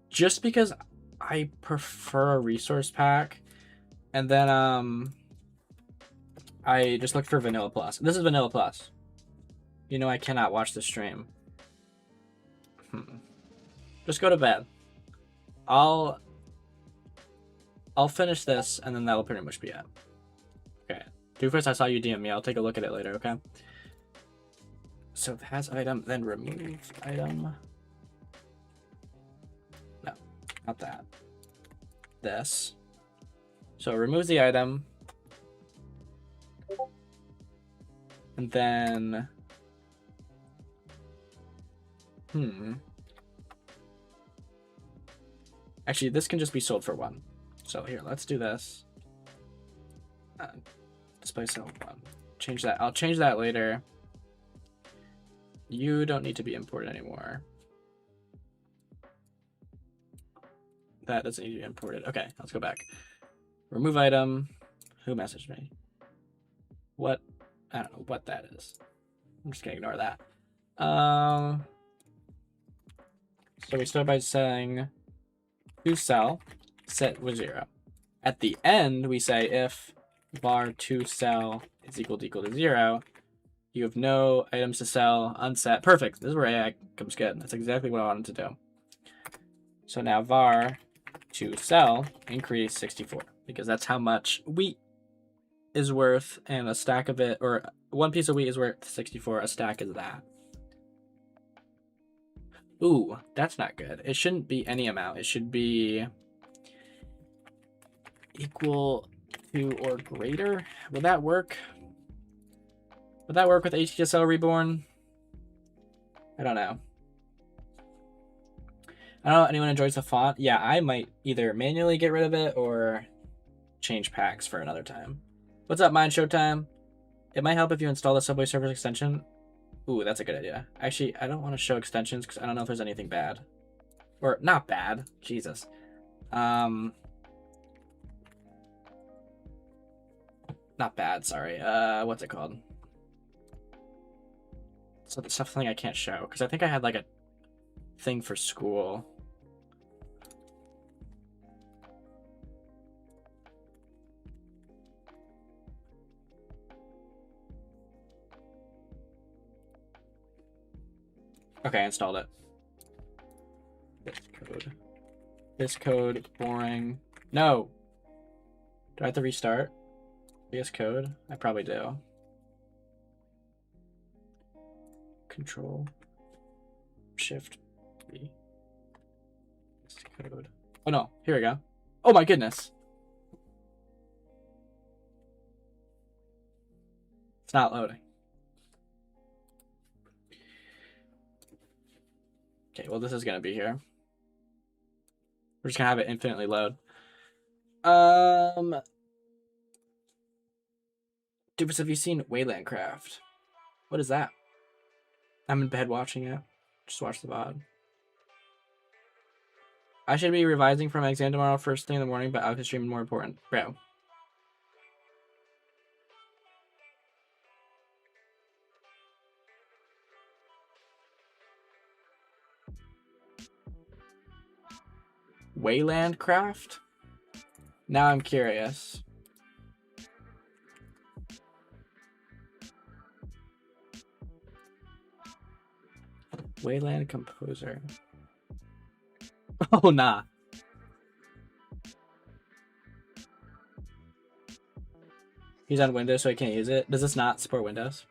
Speaker 1: Just because I prefer a resource pack, and then I just looked for Vanilla Plus. This is Vanilla Plus. You know I cannot watch the stream. Just go to bed. I'll finish this, and then that'll pretty much be it. Okay. Doofus, I saw you DM me. I'll take a look at it later, okay? So it has item, then remove item. No, not that. This. So it removes the item. And then... Actually, this can just be sold for 1. So here, let's do this. Display sell 1. Change that. I'll change that later. You don't need to be imported anymore. That doesn't need to be imported. Okay, let's go back. Remove item. Who messaged me? What? I don't know what that is. I'm just gonna ignore that. So we start by saying to sell, set with 0. At the end, we say if var to sell is equal to 0, you have no items to sell, unset. Perfect. This is where AI comes good. That's exactly what I wanted to do. So now var to sell increase 64 because that's how much wheat is worth, and a stack of it, or 1 piece of wheat is worth 64. A stack is that. Ooh, that's not good. It shouldn't be any amount. It should be equal to or greater. Will that work? Would that work with HTSL Reborn? I don't know. I don't know if anyone enjoys the font. Yeah, I might either manually get rid of it or change packs for another time. What's up, Mind Showtime? It might help if you install the Subway Surfers extension. Ooh, that's a good idea. Actually, I don't want to show extensions because I don't know if there's anything bad. Or, not bad. Jesus. Not bad, sorry. What's it called? So the stuff thing I can't show because I think I had like a thing for school. Okay, I installed it. This code, boring. No! Do I have to restart? VS Code? I probably do. Control Shift B. Code. Oh no, here we go. Oh my goodness. It's not loading. Okay, well this is gonna be here. We're just gonna have it infinitely load. Dubis, have you seen Wayland Craft? What is that? I'm in bed watching it. Just watch the VOD. I should be revising for my exam tomorrow first thing in the morning, but Alka stream more important. Bro. Wayland Craft? Now I'm curious. Wayland Composer. Oh, nah. He's on Windows, so I can't use it. Does this not support Windows?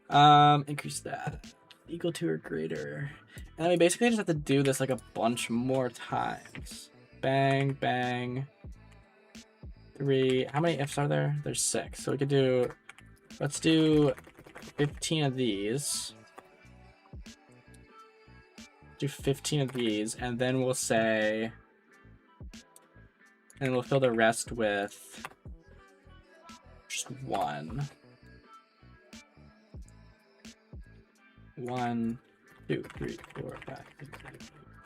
Speaker 1: Increase that. Equal to or greater. And we basically just have to do this like a bunch more times. Bang, bang. 3. How many ifs are there? There's 6. So we could do, let's do 15 of these. Do 15 of these, and then we'll say, and we'll fill the rest with just 1. 1, 2, 3, 4, 5, 6, 7, 8,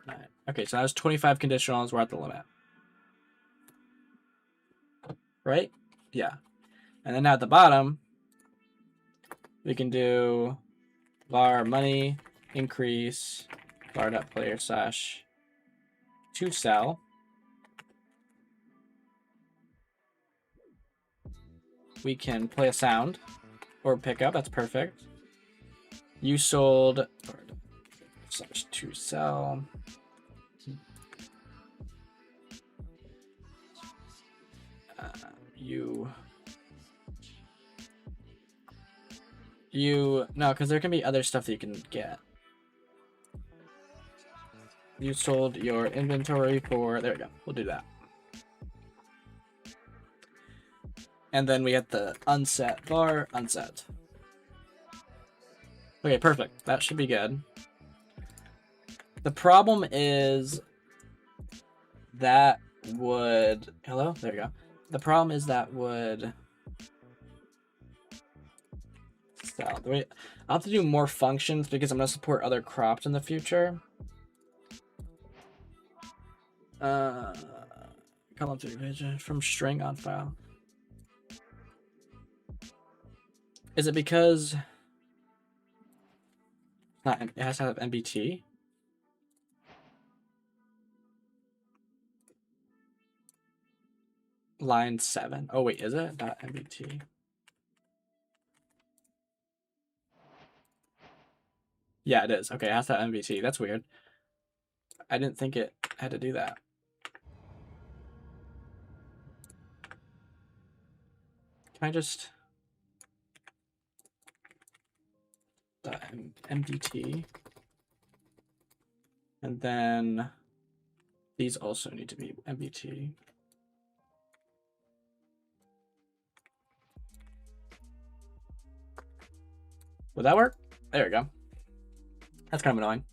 Speaker 1: 9. Okay, so that was 25 conditionals. We're at the limit. Right? Yeah. And then at the bottom, we can do var money increase var.player slash to sell. We can play a sound or pick up. That's perfect. You sold slash to sell. No, because there can be other stuff that you can get. You sold your inventory for, there we go, we'll do that. And then we get the unset bar, unset. Okay, perfect, that should be good. The problem is that would, hello, there you go. The problem is that would sell. I'll have to do more functions because I'm gonna support other crops in the future. Column 3 page from string on file. Is it because it has to have MBT? Line 7. Oh wait, is it? .mbt. Yeah, it is. Okay, it has to have MBT. That's weird. I didn't think it had to do that. Can I just MDT, and then these also need to be MBT. Would that work? There we go. That's kind of annoying.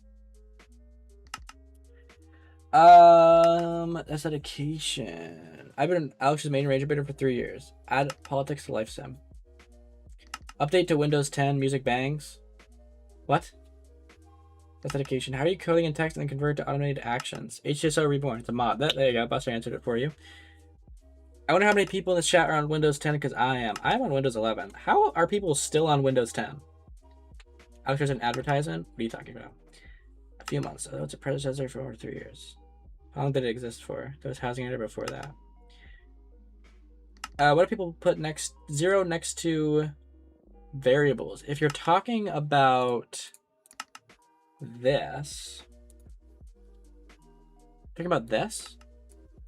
Speaker 1: That's education. I've been Alex's main ranger bidder for 3 years. Add politics to life sim. Update to Windows 10 music bangs. What? That's education. How are you coding in text and then convert it to automated actions? HTSO Reborn. It's a mod. There you go. Buster answered it for you. I wonder how many people in this chat are on Windows 10 because I am. I'm on Windows 11. How are people still on Windows 10? Alex, there's an advertisement? What are you talking about? A few months. Oh, it's a predecessor for over 3 years. How long did it exist for? There was housing editor before that. What do people put next? 0 next to variables. If you're talking about this, think about this.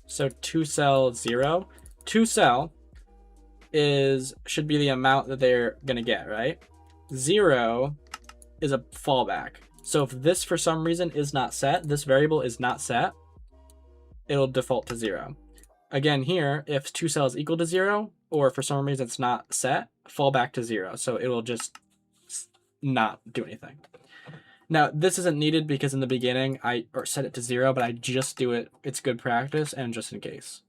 Speaker 1: So 2 cell 0. 2 cell should be the amount that they're gonna get, right? 0 is a fallback. So if this for some reason is not set, this variable is not set, it'll default to 0. Again here, if 2 cell is equal to 0, or for some reason it's not set, fall back to 0. So it will just not do anything. Now this isn't needed because in the beginning I set it to 0, but I just do it. It's good practice and just in case.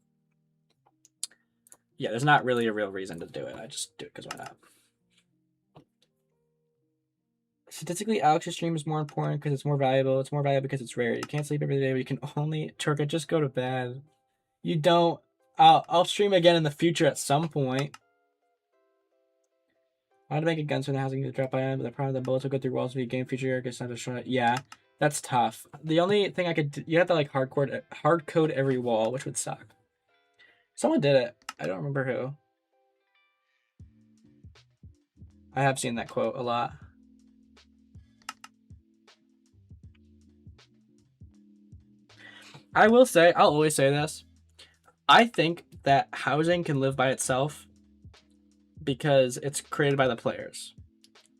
Speaker 1: Yeah, there's not really a real reason to do it. I just do it because why not? Statistically, Alex's stream is more important because it's more valuable. It's more valuable because it's rare. You can't sleep every day, but you can only... Turka, just go to bed. You don't... I'll stream again in the future at some point. I want to make a gunsmith and housing to drop by but the problem the bullets will go through walls will be game feature because not destroy it. Yeah, that's tough. The only thing I could... You have to like hard code every wall, which would suck. Someone did it. I don't remember who. I have seen that quote a lot. I will say, I'll always say this. I think that housing can live by itself because it's created by the players,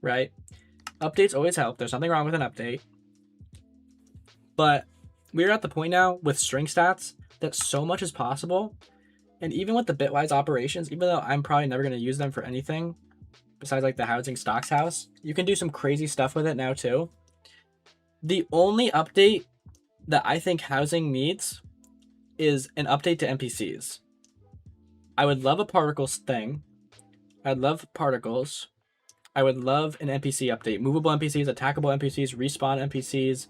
Speaker 1: right? Updates always help. There's nothing wrong with an update. But we're at the point now with string stats that so much is possible. And even with the bitwise operations, even though I'm probably never going to use them for anything besides like the housing stocks house, you can do some crazy stuff with it now too. The only update that I think housing needs is an update to NPCs. I would love a particles thing. I'd love particles. I would love an NPC update. Movable NPCs, attackable NPCs, respawn NPCs,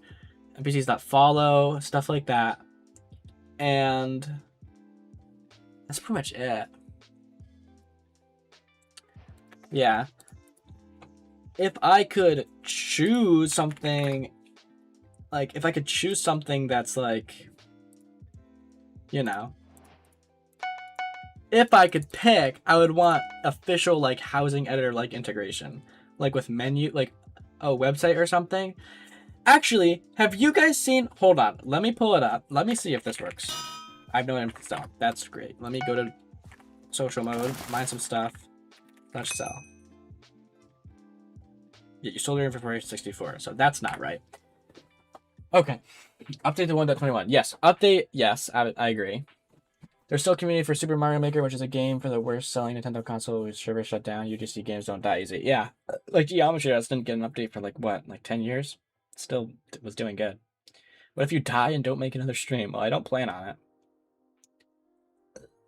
Speaker 1: NPCs that follow, stuff like that. And that's pretty much it. Yeah. If I could choose something, like, if I could choose something that's like, you know, if I could pick, I would want official, like, housing editor, like, integration. Like, with menu, like, a website or something. Actually, have you guys seen, hold on, let me pull it up. Let me see if this works. I have no idea. That's great. Let me go to social mode, mine some stuff, touch sell. Yeah, you sold your inventory 64, so that's not right. Okay, update to 1.21. Yes, update. Yes, I agree. There's still community for Super Mario Maker, which is a game for the worst selling Nintendo console with server shut down. UGC games don't die easy. Yeah, like Geometry Dash didn't get an update for like what, like 10 years? Still was doing good. What if you die and don't make another stream? Well, I don't plan on it.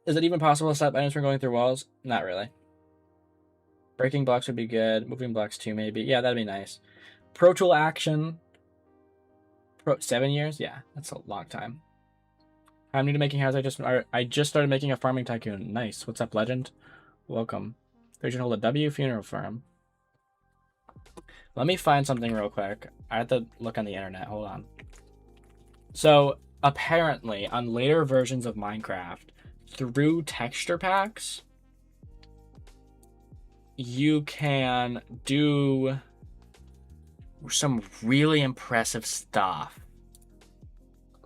Speaker 1: Is it even possible to stop items from going through walls? Not really. Breaking blocks would be good. Moving blocks too, maybe. Yeah, that'd be nice. Pro Tool Action. 7 years? Yeah, that's a long time. I'm new to making houses. I just started making a farming tycoon. Nice. What's up, legend? Welcome. They should hold a W funeral firm. Let me find something real quick. I have to look on the internet. Hold on. So apparently, on later versions of Minecraft, through texture packs, you can do some really impressive stuff.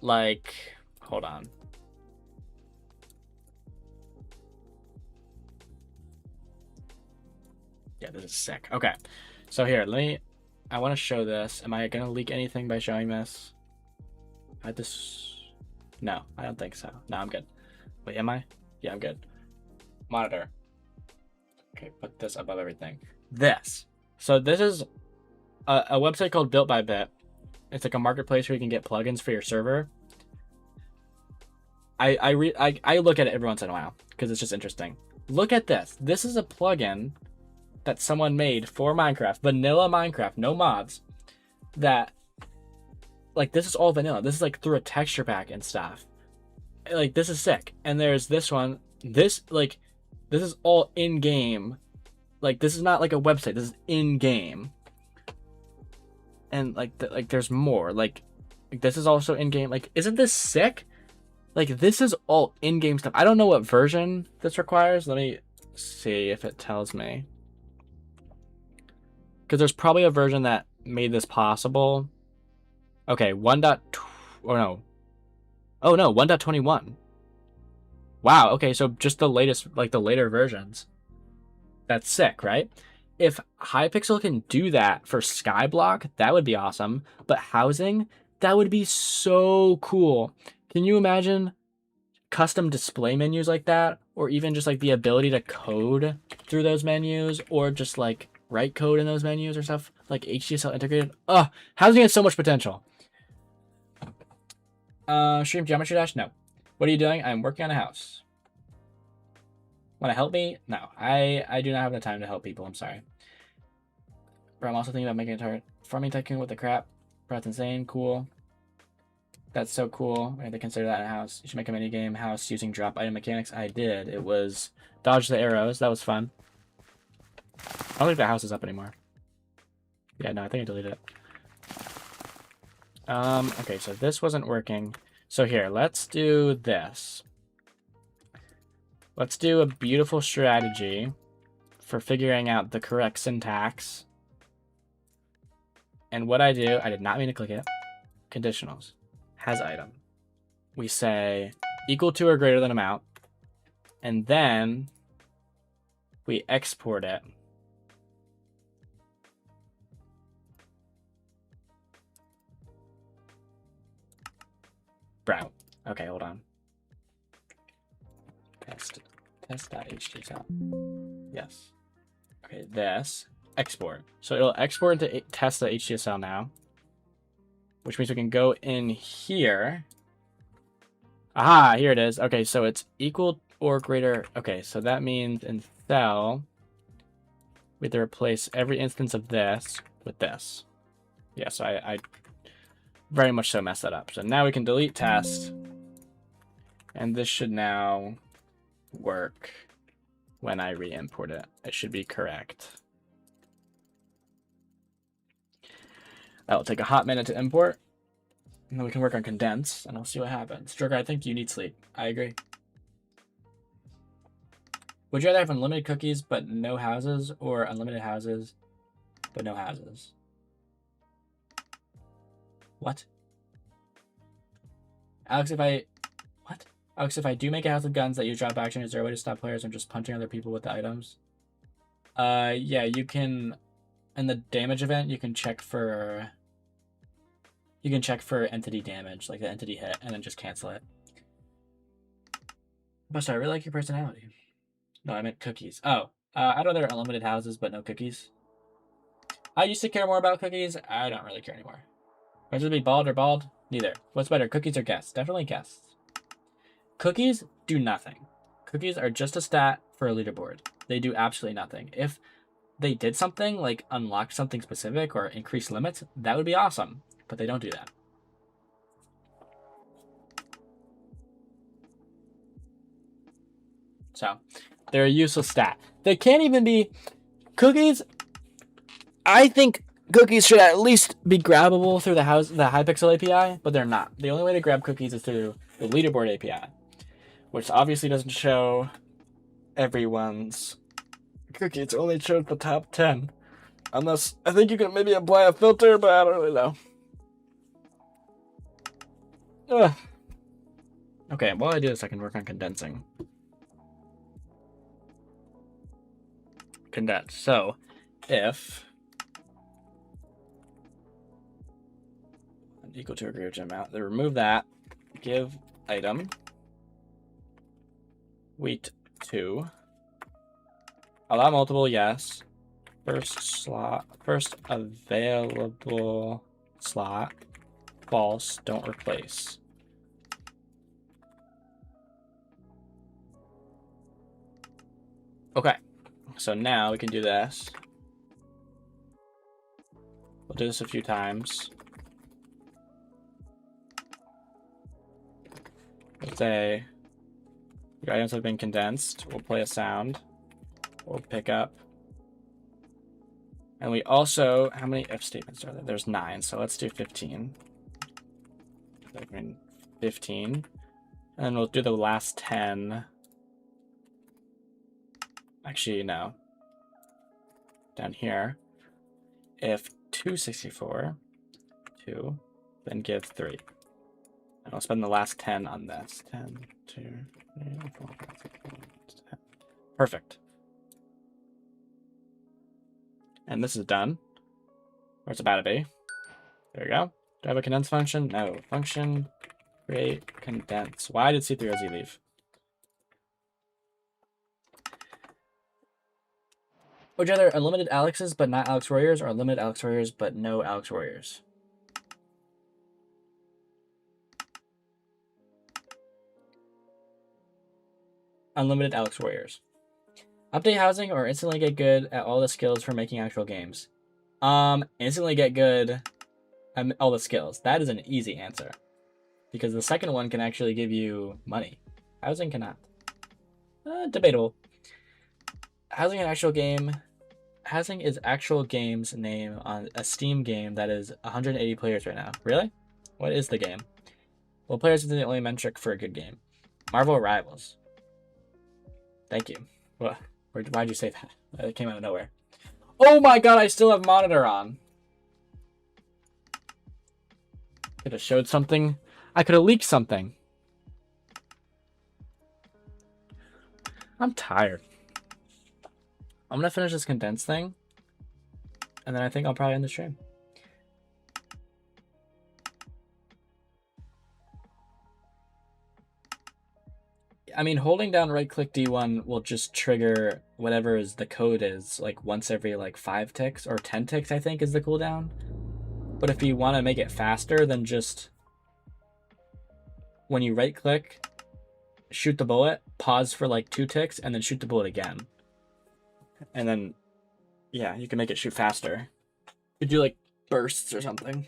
Speaker 1: Like, hold on. Yeah, this is sick. Okay, so here, I want to show this. Am I gonna leak anything by showing this? No, I don't think so. No, I'm good. Wait, am I? Yeah, I'm good. Monitor. Okay, put this above everything. This. So this is a website called Built by Bit. It's like a marketplace where you can get plugins for your server. I look at it every once in a while because it's just interesting. Look at this. This is a plugin that someone made for Minecraft, vanilla Minecraft, no mods. That, like, this is all vanilla. This is like through a texture pack and stuff. Like, this is sick. And there's this one. This is all in game. Like, this is not like a website. This is in game. And like there's more. Like this is also in game. Like, isn't this sick? Like, this is all in game stuff. I don't know what version this requires. Let me see if it tells me. Because there's probably a version that made this possible. Okay, 1.21. Wow, okay, so just the latest, like the later versions. That's sick, right? If Hypixel can do that for Skyblock, that would be awesome. But housing, that would be so cool. Can you imagine custom display menus like that? Or even just like the ability to code through those menus, or just like write code in those menus or stuff like HDSL integrated. Housing has so much potential. Stream Geometry Dash? No. What are you doing? I'm working on a house. Want to help me? No. I do not have the time to help people. I'm sorry. But I'm also thinking about making a farming tycoon with the crap. That's insane. Cool. That's so cool. I had to consider that in a house. You should make a mini game house using drop item mechanics. I did. It was dodge the arrows. That was fun. I don't think the house is up anymore. Yeah, no, I think I deleted it. Okay, so this wasn't working. So here, let's do this. Let's do a beautiful strategy for figuring out the correct syntax. And what I do, I did not mean to click it. Conditionals. Has item. We say equal to or greater than amount. And then we export it. Brown. Okay, hold on. Test.html. Yes. Okay, this. Export. So it'll export into test.html now. Which means we can go in here. Aha, here it is. Okay, so it's equal or greater. Okay, so that means in cell, we have to replace every instance of this with this. Yeah, so I very much so messed that up. So now we can delete test. And this should now work when I re-import it. It should be correct. That'll take a hot minute to import. And then we can work on condense, and I'll see what happens. Joker, I think you need sleep. I agree. Would you rather have unlimited cookies but no houses, or unlimited houses but no houses? What? Alex, if I... What? Alex, if I do make a house with guns that use drop action, is there a way to stop players from just punching other people with the items? Yeah, you can. In the damage event, you can check for. You can check for entity damage, like the entity hit, and then just cancel it. Buster, I really like your personality. No, I meant cookies. Oh, I'd rather unlimited houses, but no cookies. I used to care more about cookies. I don't really care anymore. Rather be bald or bald? Neither. What's better, cookies or guests? Definitely guests. Cookies do nothing. Cookies are just a stat for a leaderboard. They do absolutely nothing. If they did something, like unlock something specific or increase limits, that would be awesome. But they don't do that. So, they're a useless stat. They can't even be... Cookies... I think cookies should at least be grabbable through the Hypixel API, but they're not. The only way to grab cookies is through the leaderboard API, which obviously doesn't show everyone's cookie. It only shows the top 10. Unless, I think you can maybe apply a filter, but I don't really know. Ugh. Okay, while I do this, I can work on condensing. Condense. So, if equal to a greater amount, then remove that. Give item wheat 2. Allow multiple, yes. First available slot. False. Don't replace. Okay. So now we can do this. We'll do this a few times. Let's say your items have been condensed. We'll play a sound. We'll pick up. And we also, how many if statements are there? There's 9, so let's do 15. 15. And we'll do the last 10. Actually, no. Down here. If 264, 2, then give 3. And I'll spend the last 10 on this. 10, 2, 3, 4, 5, 6, 7, 8, 10. Perfect. And this is done. Where's it about to be? There we go. Do I have a condense function? No. Function, create, condense. Why did C3OZ leave? Would you rather unlimited Alexes but not Alex Warriors, or unlimited Alex Warriors but no Alex Warriors? Unlimited Alex Warriors. Update housing or instantly get good at all the skills for making actual games? Instantly get good at all the skills. That is an easy answer. Because the second one can actually give you money. Housing cannot. Debatable. Housing an actual game. Housing is actual game's name on a Steam game that is 180 players right now. Really? What is the game? Well, players is the only metric for a good game. Marvel Rivals. Thank you. What? Why'd you say that? It came out of nowhere. Oh my god, I still have monitor on. Could have showed something. I could have leaked something. I'm tired. I'm gonna finish this condensed thing. And then I think I'll probably end the stream. I mean, holding down right-click D1 will just trigger whatever is the code is, like once every like 5 ticks or 10 ticks, I think is the cooldown. But if you want to make it faster, then just when you right-click, shoot the bullet, pause for like 2 ticks, and then shoot the bullet again. And then, yeah, you can make it shoot faster. You could do like bursts or something.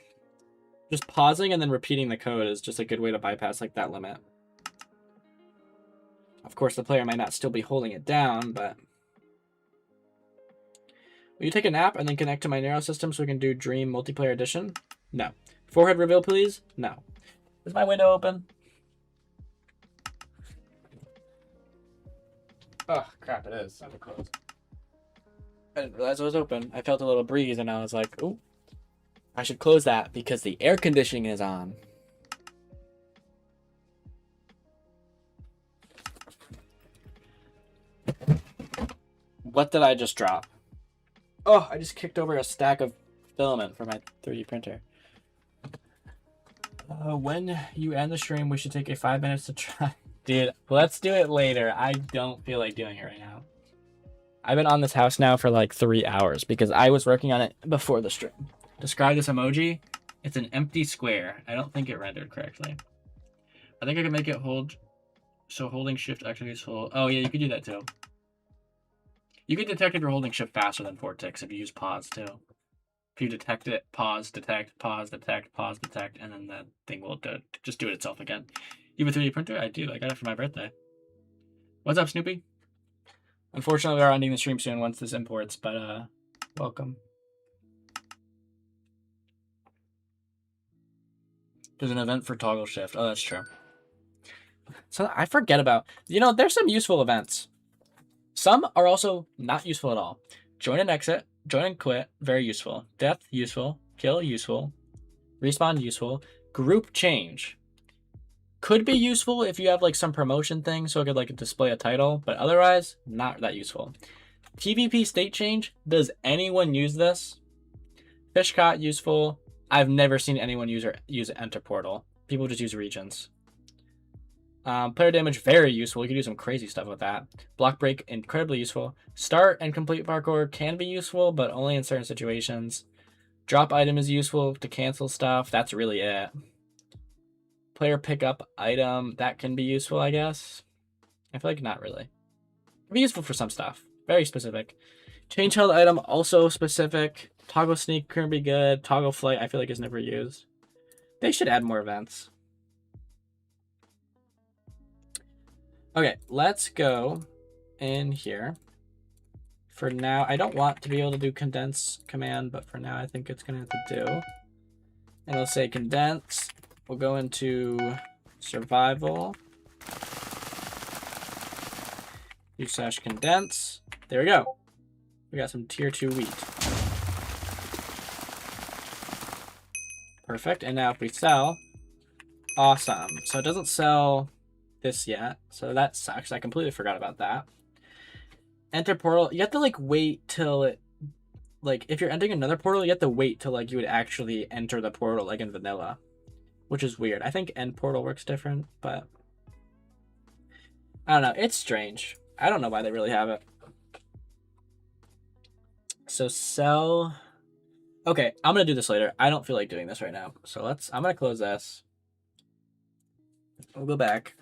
Speaker 1: Just pausing and then repeating the code is just a good way to bypass like that limit. Of course, the player might not still be holding it down, but... Will you take a nap and then connect to my Nero system so we can do Dream Multiplayer Edition? No. Forehead reveal, please? No. Is my window open? Oh, crap, it is. I have to close. I didn't realize it was open. I felt a little breeze and I was like, ooh, I should close that because the air conditioning is on. What did I just drop? Oh, I just kicked over a stack of filament for my 3D printer. When you end the stream, we should take a 5 minutes to try. Dude, let's do it later. I don't feel like doing it right now. I've been on this house now for like 3 hours because I was working on it before the stream. Describe this emoji. It's an empty square. I don't think it rendered correctly. I think I can make it hold. So holding shift activates full. Oh yeah, you could do that too. You can detect if you're holding shift faster than Vortex if you use pause too. If you detect it, pause, detect, pause, detect, pause, detect, and then the thing will just do it itself again. You have a 3D printer? I do. I got it for my birthday. What's up, Snoopy? Unfortunately, we're ending the stream soon once this imports, but welcome. There's an event for toggle shift. Oh, that's true. So I forget about, there's some useful events. Some are also not useful at all. Join and exit, join and quit, very useful. Death, useful. Kill, useful. Respawn, useful. Group change. Could be useful if you have like some promotion thing so it could like display a title, but otherwise, not that useful. PvP state change, does anyone use this? Fishcot, useful. I've never seen anyone use enter portal. People just use regions. Player damage, very useful. You can do some crazy stuff with that. Block break, incredibly useful. Start and complete parkour can be useful, but only in certain situations. Drop item is useful to cancel stuff. That's really it. Player pickup item, that can be useful, I guess. I feel like not really. It'd be useful for some stuff. Very specific. Change held item, also specific. Toggle sneak can be good. Toggle flight, I feel like is never used. They should add more events. Okay, let's go in here. For now, I don't want to be able to do condense command, but for now I think it's gonna have to do. And we'll say condense. We'll go into survival. /condense. There we go. We got some tier 2 wheat. Perfect. And now if we sell, awesome. So it doesn't sell this yet, so that sucks. I completely forgot about that. Enter portal. You have to like wait till it, like if you're entering another portal, you have to wait till like you would actually enter the portal like in vanilla, which is weird. I think end portal works different, but I don't know. It's strange. I don't know why they really have it. So sell. Okay, I'm gonna do this later. I don't feel like doing this right now. So I'm gonna close this. We'll go back.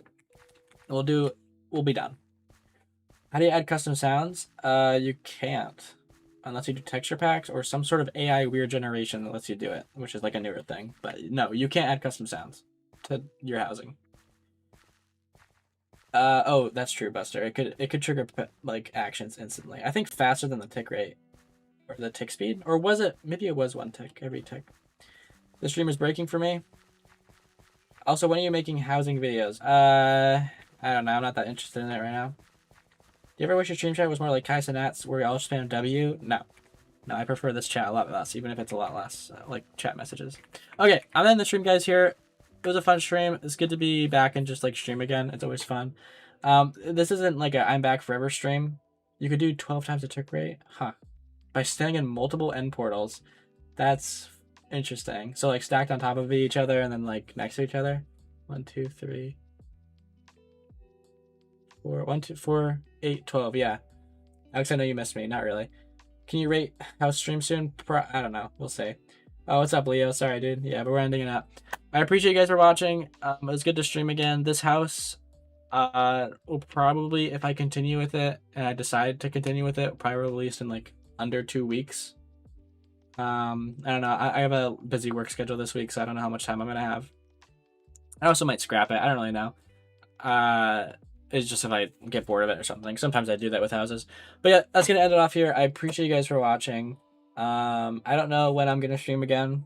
Speaker 1: We'll be done. How do you add custom sounds? You can't. Unless you do texture packs or some sort of AI weird generation that lets you do it, which is like a newer thing. But no, you can't add custom sounds to your housing. Oh, that's true, Buster. It could trigger like actions instantly. I think faster than the tick rate or the tick speed, or was it? Maybe it was 1 tick every tick. The stream is breaking for me. Also, when are you making housing videos? I don't know. I'm not that interested in it right now. Do you ever wish your stream chat was more like Kai Cenat's where you all spam W? No. No, I prefer this chat a lot less, even if it's a lot less like chat messages. Okay, I'm in the stream, guys. Here, it was a fun stream. It's good to be back and just like stream again. It's always fun. This isn't like a I'm back forever stream. You could do 12 times the tick rate, huh? By staying in multiple end portals. That's interesting. So like stacked on top of each other and then like next to each other. 1, 2, 3, 4. 1, 2, 4, 8, 12. Yeah. Alex, I know you missed me. Not really. Can you rate house stream soon? I don't know. We'll see. Oh, what's up, Leo? Sorry, dude. Yeah, but we're ending it up. I appreciate you guys for watching. It was good to stream again. This house, will probably, if I continue with it and I decide to continue with it, probably release in like under 2 weeks. I don't know. I have a busy work schedule this week, so I don't know how much time I'm gonna have. I also might scrap it. I don't really know. It's just if I get bored of it or something. Sometimes I do that with houses. But yeah, that's gonna end it off here. I appreciate you guys for watching. I don't know when I'm gonna stream again.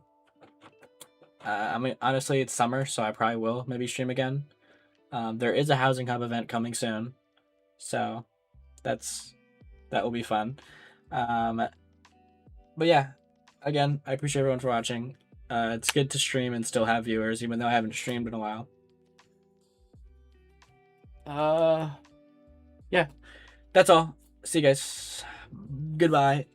Speaker 1: I mean, honestly, it's summer, so I probably will maybe stream again. There is a Housing Hub event coming soon, so that will be fun. But yeah, again, I appreciate everyone for watching. It's good to stream and still have viewers, even though I haven't streamed in a while. Yeah, that's all. See you guys. Goodbye.